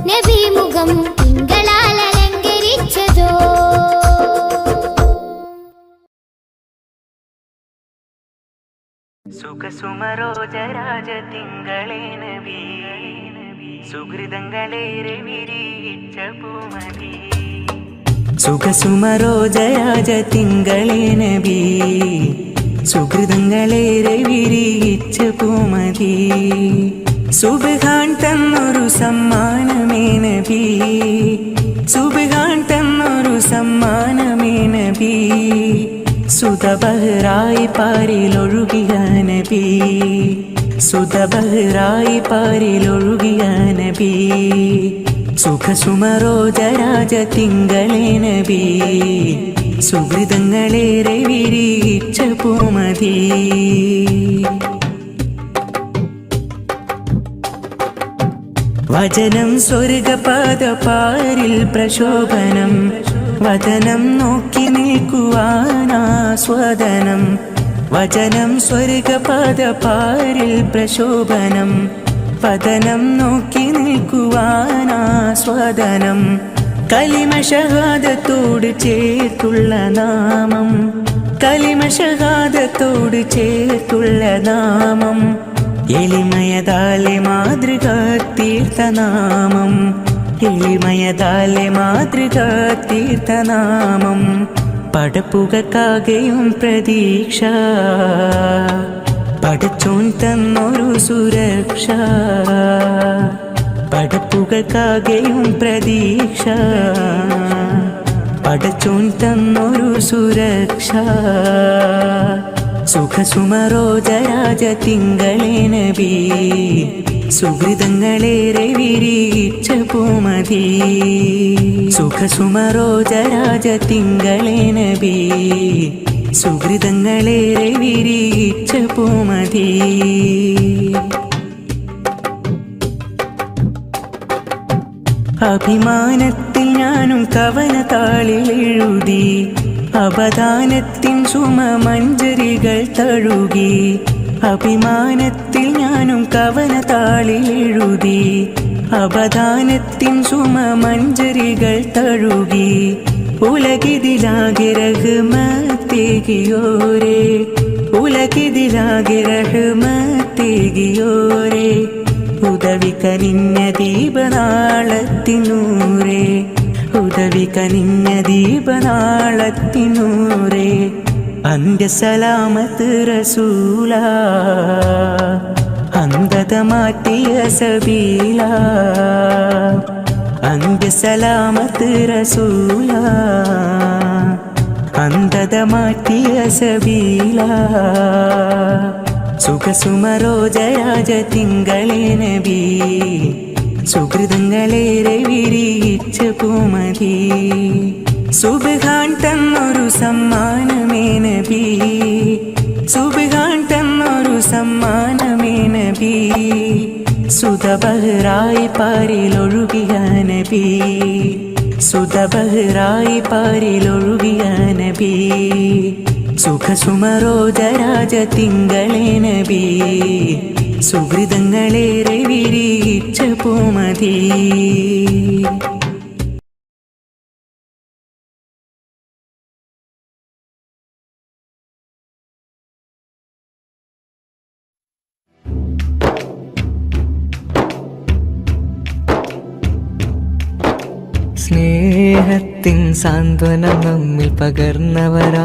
നബി മുഖം തിങ്കളാൽ അലങ്കരിച്ചതോ സുഖസുമരോജരാജ തിങ്കളേ നബി സുഹൃതങ്ങളേറെ വിരിയിച്ച പൂമതി സുഖസുമരോജരാജ തിങ്കളേ നബി സുഹൃതങ്ങളേറെ വിരിയിച്ച പൂമതി സുബ്ഹാൻ തന്നൊരു സമ്മാനമേ നബി സുബ്ഹാൻ തന്നൊരു സമ്മാനമേ നബി സുതബഹറായി പാരിലൊഴുകിയ നബി, സുതബഹറായി പാരിലൊഴുകിയ നബി, സുഖസുമരോജരാജ തിങ്കളേ നബി, സുഹൃതങ്ങളേറെ വിരിയിച്ച പൂമതി. വചനം സ്വർഗപാദപാരിൽ പ്രശോഭനം, വചനം നോക്കി നിൽക്കുവാനാസ്വാദനം. വചനം സ്വർഗപാദപാരിൽ പ്രശോഭനം, വചനം നോക്കി നിൽക്കുവാനാസ്വാദനം. കലിമ ഷഹാദത്തോട് ചേർത്തുള്ള നാമം, കലിമ ഷഹാദത്തോട് ചേർത്തുള്ള നാമം. എളിമയതാലെ മാതൃക തീർത്ഥനാമം, എളിമയതാലെ മാതൃക തീർത്ഥനാമം. പടപ്പുകൾക്കാകെയും പ്രതീക്ഷ, പടച്ചോൻ തന്നൊരു സുരക്ഷ. പടപ്പുകൾക്കാകെയും പ്രതീക്ഷ, പടച്ചോൻ തന്നൊരു സുരക്ഷ. സുഖസുമരോജരാജ തിങ്കളേ നബി, സുഹൃതങ്ങളേറെ വിരിയിച്ച പൂമതി. സുഖസുമരോജരാജ തിങ്കളേ നബി, സുഹൃതങ്ങളേറെ വിരിയിച്ച പൂമതി. അഭിമാനത്തിൽ ഞാനും കവനതാളിൽ എഴുതി, അപദാനത്തിൻ സുമമഞ്ജരികൾ തഴുകി. അഭിമാനത്തിൽ ഞാനും കവനതാളിൽ എഴുതി, അപദാനത്തിൻ സുമമഞ്ജരികൾ തഴുകി. ഉലകിതിലാകെ റഹ്മത്തേകിയോരേ, ഉലകിതിലാകെ റഹ്മത്തേകിയോരേ. ഉദവി കനിഞ്ഞ ദീപനാളത്തിനൂരേ, ഉദവി കനിഞ്ഞ ദീപനാളത്തിനൂരേ. അന്ത്യസലാമത്ത് റസൂല, അന്ധത മാറ്റിയ സബീല. അന്ത്യസലാമത്ത് റസൂല, അന്ധത മാറ്റിയ സബീല. സുഖസുമരോജരാജ തിങ്കളേ നബി, സുഹൃതങ്ങളേറെ വിരിയിച്ച പൂമതി. സുബ്ഹാൻ തന്നൊരു സമ്മാനമേ നബി, സുബ്ഹാൻ തന്നൊരു സമ്മാനമേ നബി. സുതബഹറായി പാരിലൊഴുകിയ നബി, സുതബഹറായി പാരിലൊഴുകിയ നബി. സുഖസുമരോജരാജ തിങ്കളേ നബി, സുഹൃതങ്ങളേറെ വിരിയിച്ച പൂമതി. സ്നേഹത്തിൻ സാന്ത്വനം നമ്മിൽ പകർന്നവരാണെൻ്റെ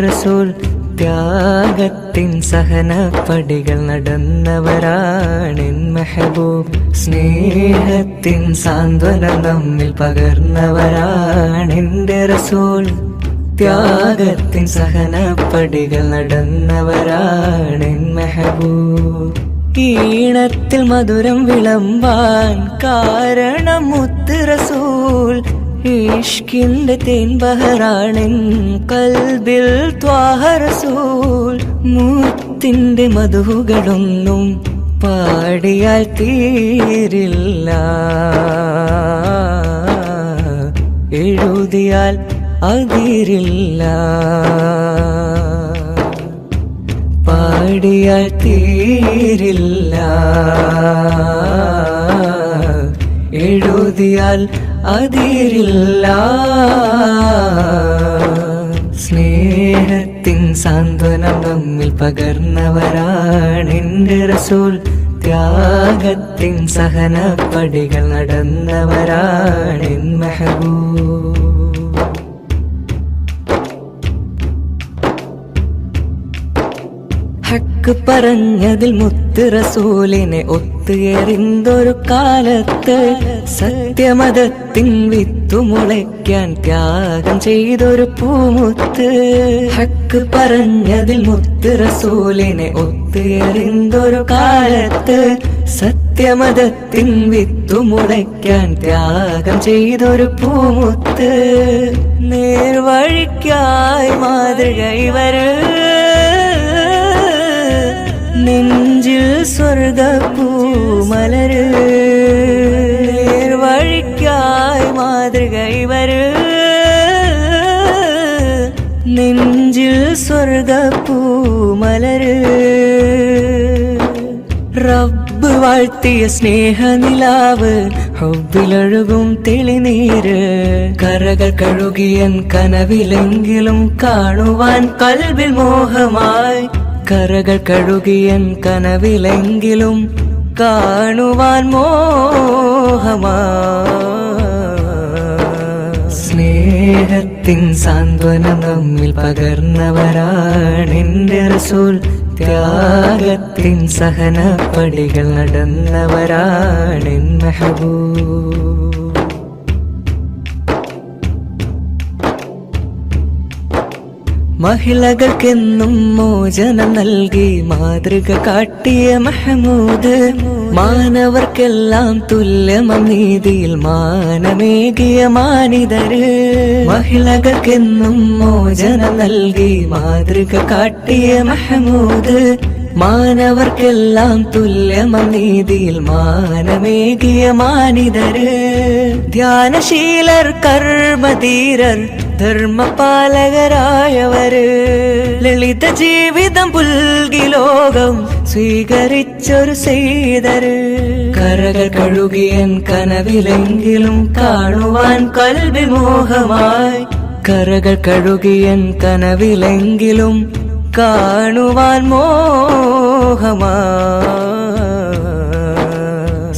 റസൂൽ. ത്യാഗത്തിൻ സഹനപ്പടികൾ നടന്നവരാണെൻ മെഹബൂബ്. സ്നേഹത്തിൻ സാന്ത്വനം നമ്മിൽ പകർന്നവരാണെൻ്റെ റസൂൽ. ത്യാഗത്തിൻ സഹനപ്പടികൾ നടന്നവരാണെൻ മെഹബൂബ്. ഈണത്തിൽ മധുരം വിളമ്പാൻ കാരണം മുത്ത് റസൂൽ. ഇഷ്കിന്റെ തേൻ ബഹറാണെൻ കൽബിൽ ത്വാഹ റസൂൽ. മുത്തിന്റെ മധുകളൊന്നും പാടിയാൽ തീരില്ല, എഴുതിയാൽ അതിരില്ല. പാടിയാൽ തീരില്ല, എഴുതിയാൽ അതിരില്ല. സ്നേഹത്തിൻ സാന്ത്വനം നമ്മിൽ പകർന്നവരാണെൻ്റെ റസൂൽ. ത്യാഗത്തിൻ സഹനപ്പടികൾ നടന്നവരാണെൻ മെഹബൂബ്. ഹക്ക് പറഞ്ഞതിൽ മുത്ത് റസൂലിനെ ഒത്തുയറിന്തൊരു കാലത്ത് സത്യമതത്തിൻ വിത്തു മുളയ്ക്കാൻ ത്യാഗം ചെയ്തൊരു പൂമുത്ത്. ഹക്ക് പറഞ്ഞതിൽ മുത്ത് റസൂലിനെ ഒത്തുയറിന്തൊരു കാലത്ത് സത്യമതത്തിൻ വിത്തു മുളയ്ക്കാൻ ത്യാഗം ചെയ്തൊരു പൂമുത്ത്. നേർവഴിക്കായി മാതൃക ഇവര്, നെഞ്ചിൽ സ്വർഗപ്പൂമലര്. നേർവഴിക്കായി മാതൃക ഇവര്, നെഞ്ചിൽ സ്വർഗപ്പൂമലര്. റബ്ബ് വാഴ്ത്തിയ സ്നേഹനിലാവ്, ഹുബ്ബിലൊഴുകും തെളിനീര്. കരകൾ കഴുകിയൻ കനവിലെങ്കിലും കാണുവാൻ കൽബിൽ മോഹമായി. കരകൾ കഴുകിയൻ കനവിലെങ്കിലും കാണുവാൻ മോഹമായി. സ്നേഹത്തിൻ സാന്ത്വനം നമ്മിൽ പകർന്നവരാണെന്റെ റസൂൽ. ത്യാഗത്തിൻ സഹനപ്പടികൾ നടന്നവരാണെൻ മെഹബൂബ്. മഹിളകൾക്കെന്നും മോചനം നൽകി മാതൃക കാട്ടിയ മഹമൂദ്. മാനവർക്കെല്ലാം തുല്യമം നീതിയിൽ മാനമേകിയ മാനിതര്. മഹിളകൾക്കെന്നും മോചനം നൽകി മാതൃക കാട്ടിയ മഹമൂദ്. മാനവർക്കെല്ലാം തുല്യമം നീതിയിൽ മാനമേകിയ മാനിതര്. ധ്യാനശീലർ, കർമ്മധീരർ, ധർമ്മപാലകരായവര്. ലളിത ജീവിതം പുൽകി ലോകം സ്വീകരിച്ചൊരു സെയ്തര്. കരകൾ കഴുകിയൻ കനവിലെങ്കിലും കാണുവാൻ കൽബിൽ മോഹമായി. കരകൾ കഴുകിയൻ കനവിലെങ്കിലും കാണുവാൻ മോഹമായി.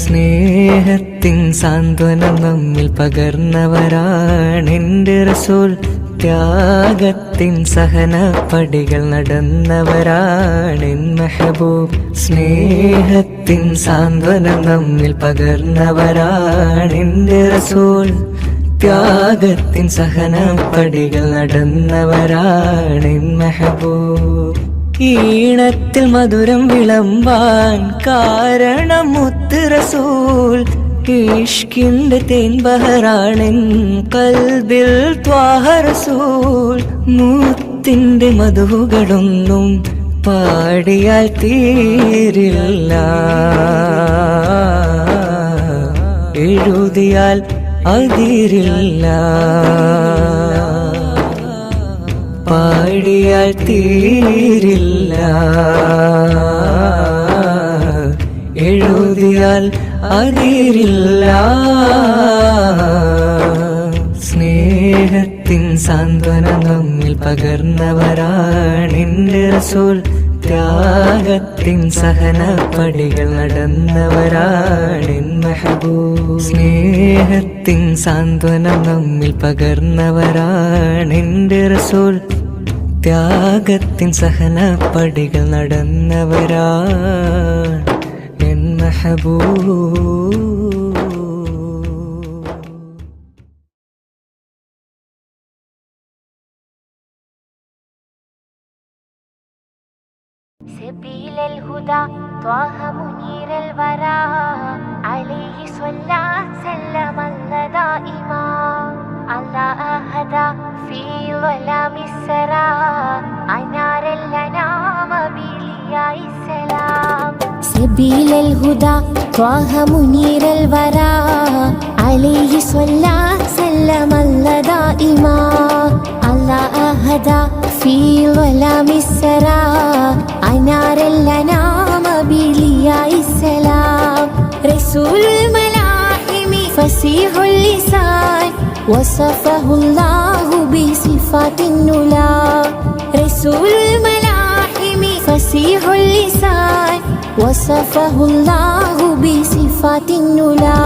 സ്നേഹത്തിൻ സാന്ത്വനം നമ്മിൽ പകർന്നവരാണെന്റെ റസൂൽ. ത്യാഗത്തിൻ സഹനപ്പടികൾ നടന്നവരാണെൻ മെഹബൂബ്. സ്നേഹത്തിൻ സാന്ത്വനം നമ്മിൽ പകർന്നവരാണെന്റെ റസൂൽ. ത്യാഗത്തിൻ സഹനപ്പടികൾ നടന്നവരാണെൻ മെഹബൂബ്. ഈണത്തിൽ മധുരം വിളമ്പാൻ കാരണം മുത്ത് റസൂൽ. ഇഷ്കിന്റെ തേൻബഹറാണെൻ കൽബിൽ ത്വാഹ റസൂൽ. മുത്തിന്റെ മധുകളൊന്നും പാടിയാൽ തീരില്ല, എഴുതിയാൽ അതിരില്ല. പാടിയാൽ തീരില്ല, എഴുതിയാൽ അതിരില്ല. സ്നേഹത്തിൻ സാന്ത്വനം നമ്മിൽ പകർന്നവരാണെന്റെ റസൂൽ. ത്യാഗത്തിൻ സഹനപ്പടികൾ നടന്നവരാണെൻ മെഹബൂബ്. സ്നേഹത്തിൻ സാന്ത്വനം നമ്മിൽ പകർന്നവരാണെന്റെ റസൂൽ. ത്യാഗത്തിൻ സഹനപ്പടികൾ നടന്നവരാണെൻ മെഹബൂബ്. سبيل الهدى طه منير الورى عليه صلى سلم الله دائما الله أهدى في ظلام السرى أنار الأنام بلياء السلام. سبيل الهدى طه منير الورى عليه صلى سلم الله دائما الله أهدى في ظلام السرى أنار الأنام بلياء السلام. رسول الملاحم فصيح اللسان وصفه الله بصفات النلا. رسول الملاحم فصيح اللسان وصفه الله بصفات النلا.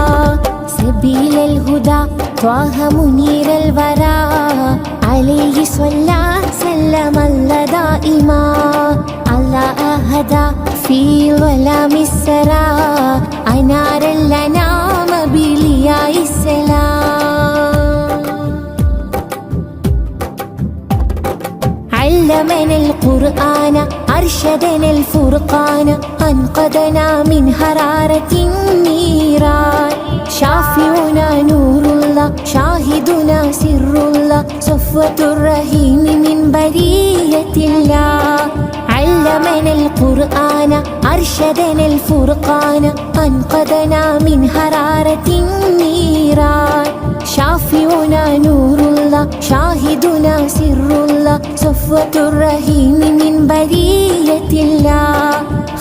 سبيل الهدى طه منير الورى عليه صلى سلم الله دائما الله أهدى في ظلام السرى أنار الأنام بلياء السلام. علمنا القرآن أرشدنا الفرقان أنقذنا من حرارة النيران. شافعنا نور الله شاهدنا سر الله صفوة الرحيم من برية الله. علمنا القرآن أرشدنا الفرقان أنقذنا من حرارة النيران. شافعنا نور الله شاهدنا سر الله صفوة الرحيم من برية الله.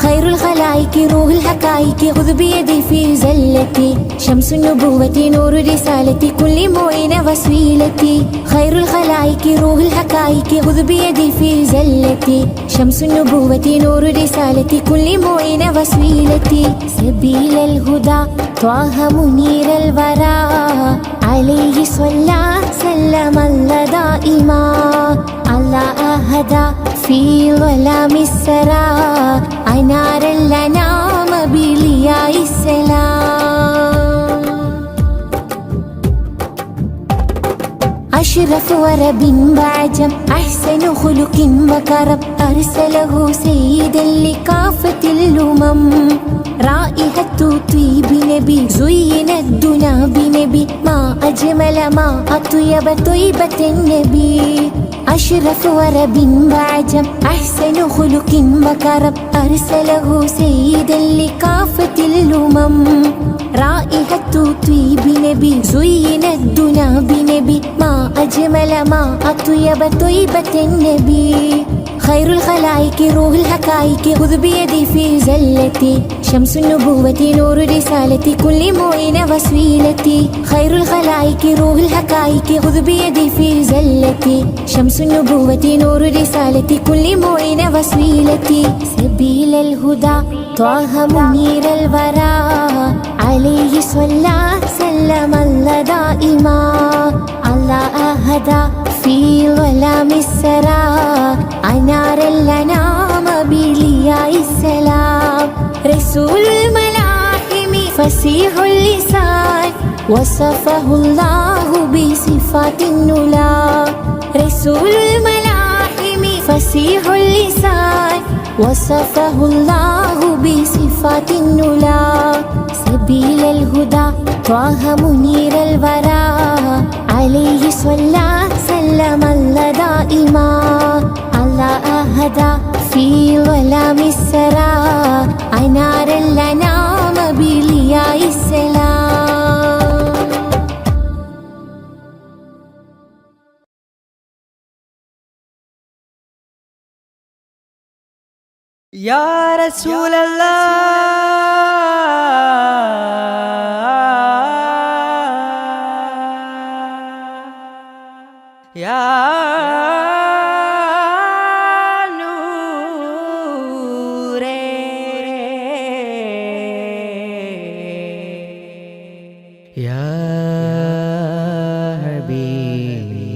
خير الخلائق روح الحقائق خذ بيدي في زلتي شمس النبوة نور رسالتي كل معين وسيلتي. خير الخلائق روح الحقائق خذ بيدي في زلتي شمس النبوة نور رسالتي كل معين وسيلتي. سبيل الهدى طه منير الورى عليه صلى سلم الله دائما. الله أهدى في ظلام السرى أنار الأنام بلياء السلام. أشرف ورب بعجم أحسن خلق وكرم أرسله سيدا لكافة الأمم. رائحة طيب نبي زين الدنا بنبي ما أجمل ما أطيب طيبة النبي. أشرف ورب بعجم أحسن خلق وكرم أرسله سيدا لكافة الأمم. رائحة طيب نبي زين الدنا بنبي ما أجمل ما أطيب طيبة النبي. خير الخلائق روح الحقائق خذ بيدي في زلتي شمس النبوة نور رسالتي كل معين وسيلتي. خير الخلائق روح الحقائق خذ بيدي في زلتي شمس النبوة نور رسالتي كل معين وسيلتي. سبيل الهدى طه منير الورى عليه صلى سلم الله دائما. الله أهدى في ظلام السرى أنار الأنام بلياء السلام. رسول الملاحم فصيح اللسان وصفه الله بصفات النلا. رسول الملاحم فصيح اللسان وصفه الله بصفات النلا. سبيل الهدى طه منير الورى عليه صلى سلم الله دائما. الله أهدى في ظلام السرى أنار الأنام بلياء السلام. يا رسول الله يا نوري يا حبيبي.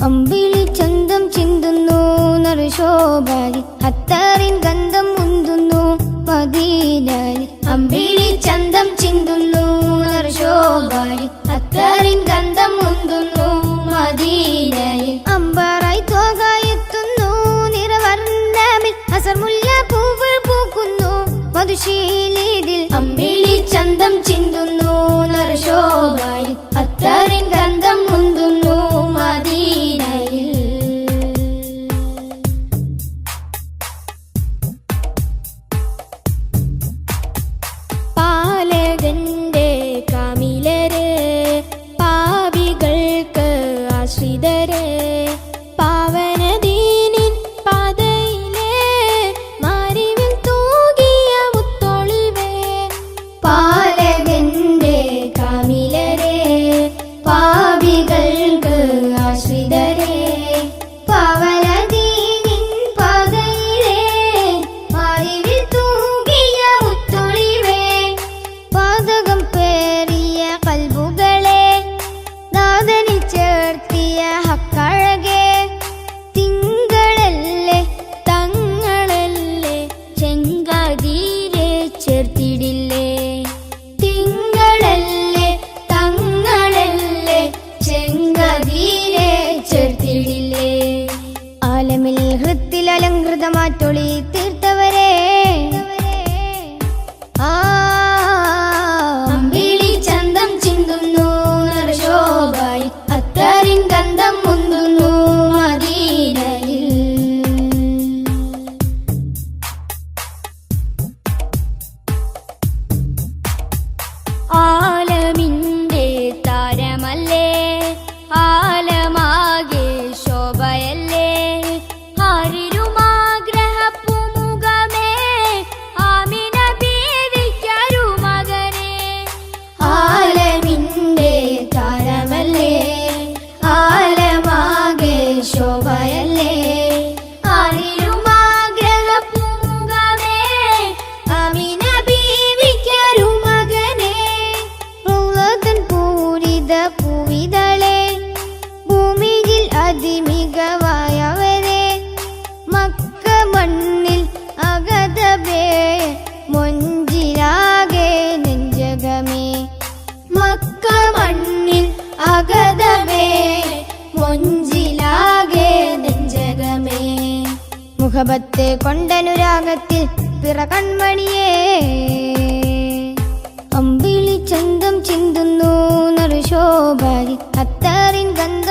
അമ്പിളി ചന്തം ചിന്തുന്നു നറുശോഭാരി അത്താറിൻ ഗന്ധം മുന്തുന്നു മദീനയിൽ. അമ്പിളി ചന്തം ചിന്തുന്നു നറുശോഭാരി അത്താറിൻ ഗന്ധം മുന്തുന്നു മദീനയിൽ. അമ്പാറായി തോകായെത്തുന്നു നിറവർണ്ണമിൽ അസർമുല്ല പൂവുകൾ പൂക്കുന്നു മധുശീലിതിൽ. അമ്പിളി ചന്തം ചിന്തുന്നു നറുശോഭാരി അത്താറിൻ ഗന്ധം മുന്തുന്നു മദീനയിൽ. പാലകന്റെ കാമിലരെ പാപികൾക്ക് ആശ്രിതരെ പാവനദീനിൻ പാതയിലെ മാറിവിൽ തൂകിയ മുത്തൊളിവേ. പാലകന്റെ ഹബീബേ മൊഞ്ചിലാകെ നെഞ്ചകമേ മുഖബത്ത് കൊണ്ടനുരാഗത്തിൽ പിറ കൺമണിയേ അമ്പിളി ചന്തം ചിന്തുന്നു നറുശോഭാരി അത്തറിൻ ഗന്ധം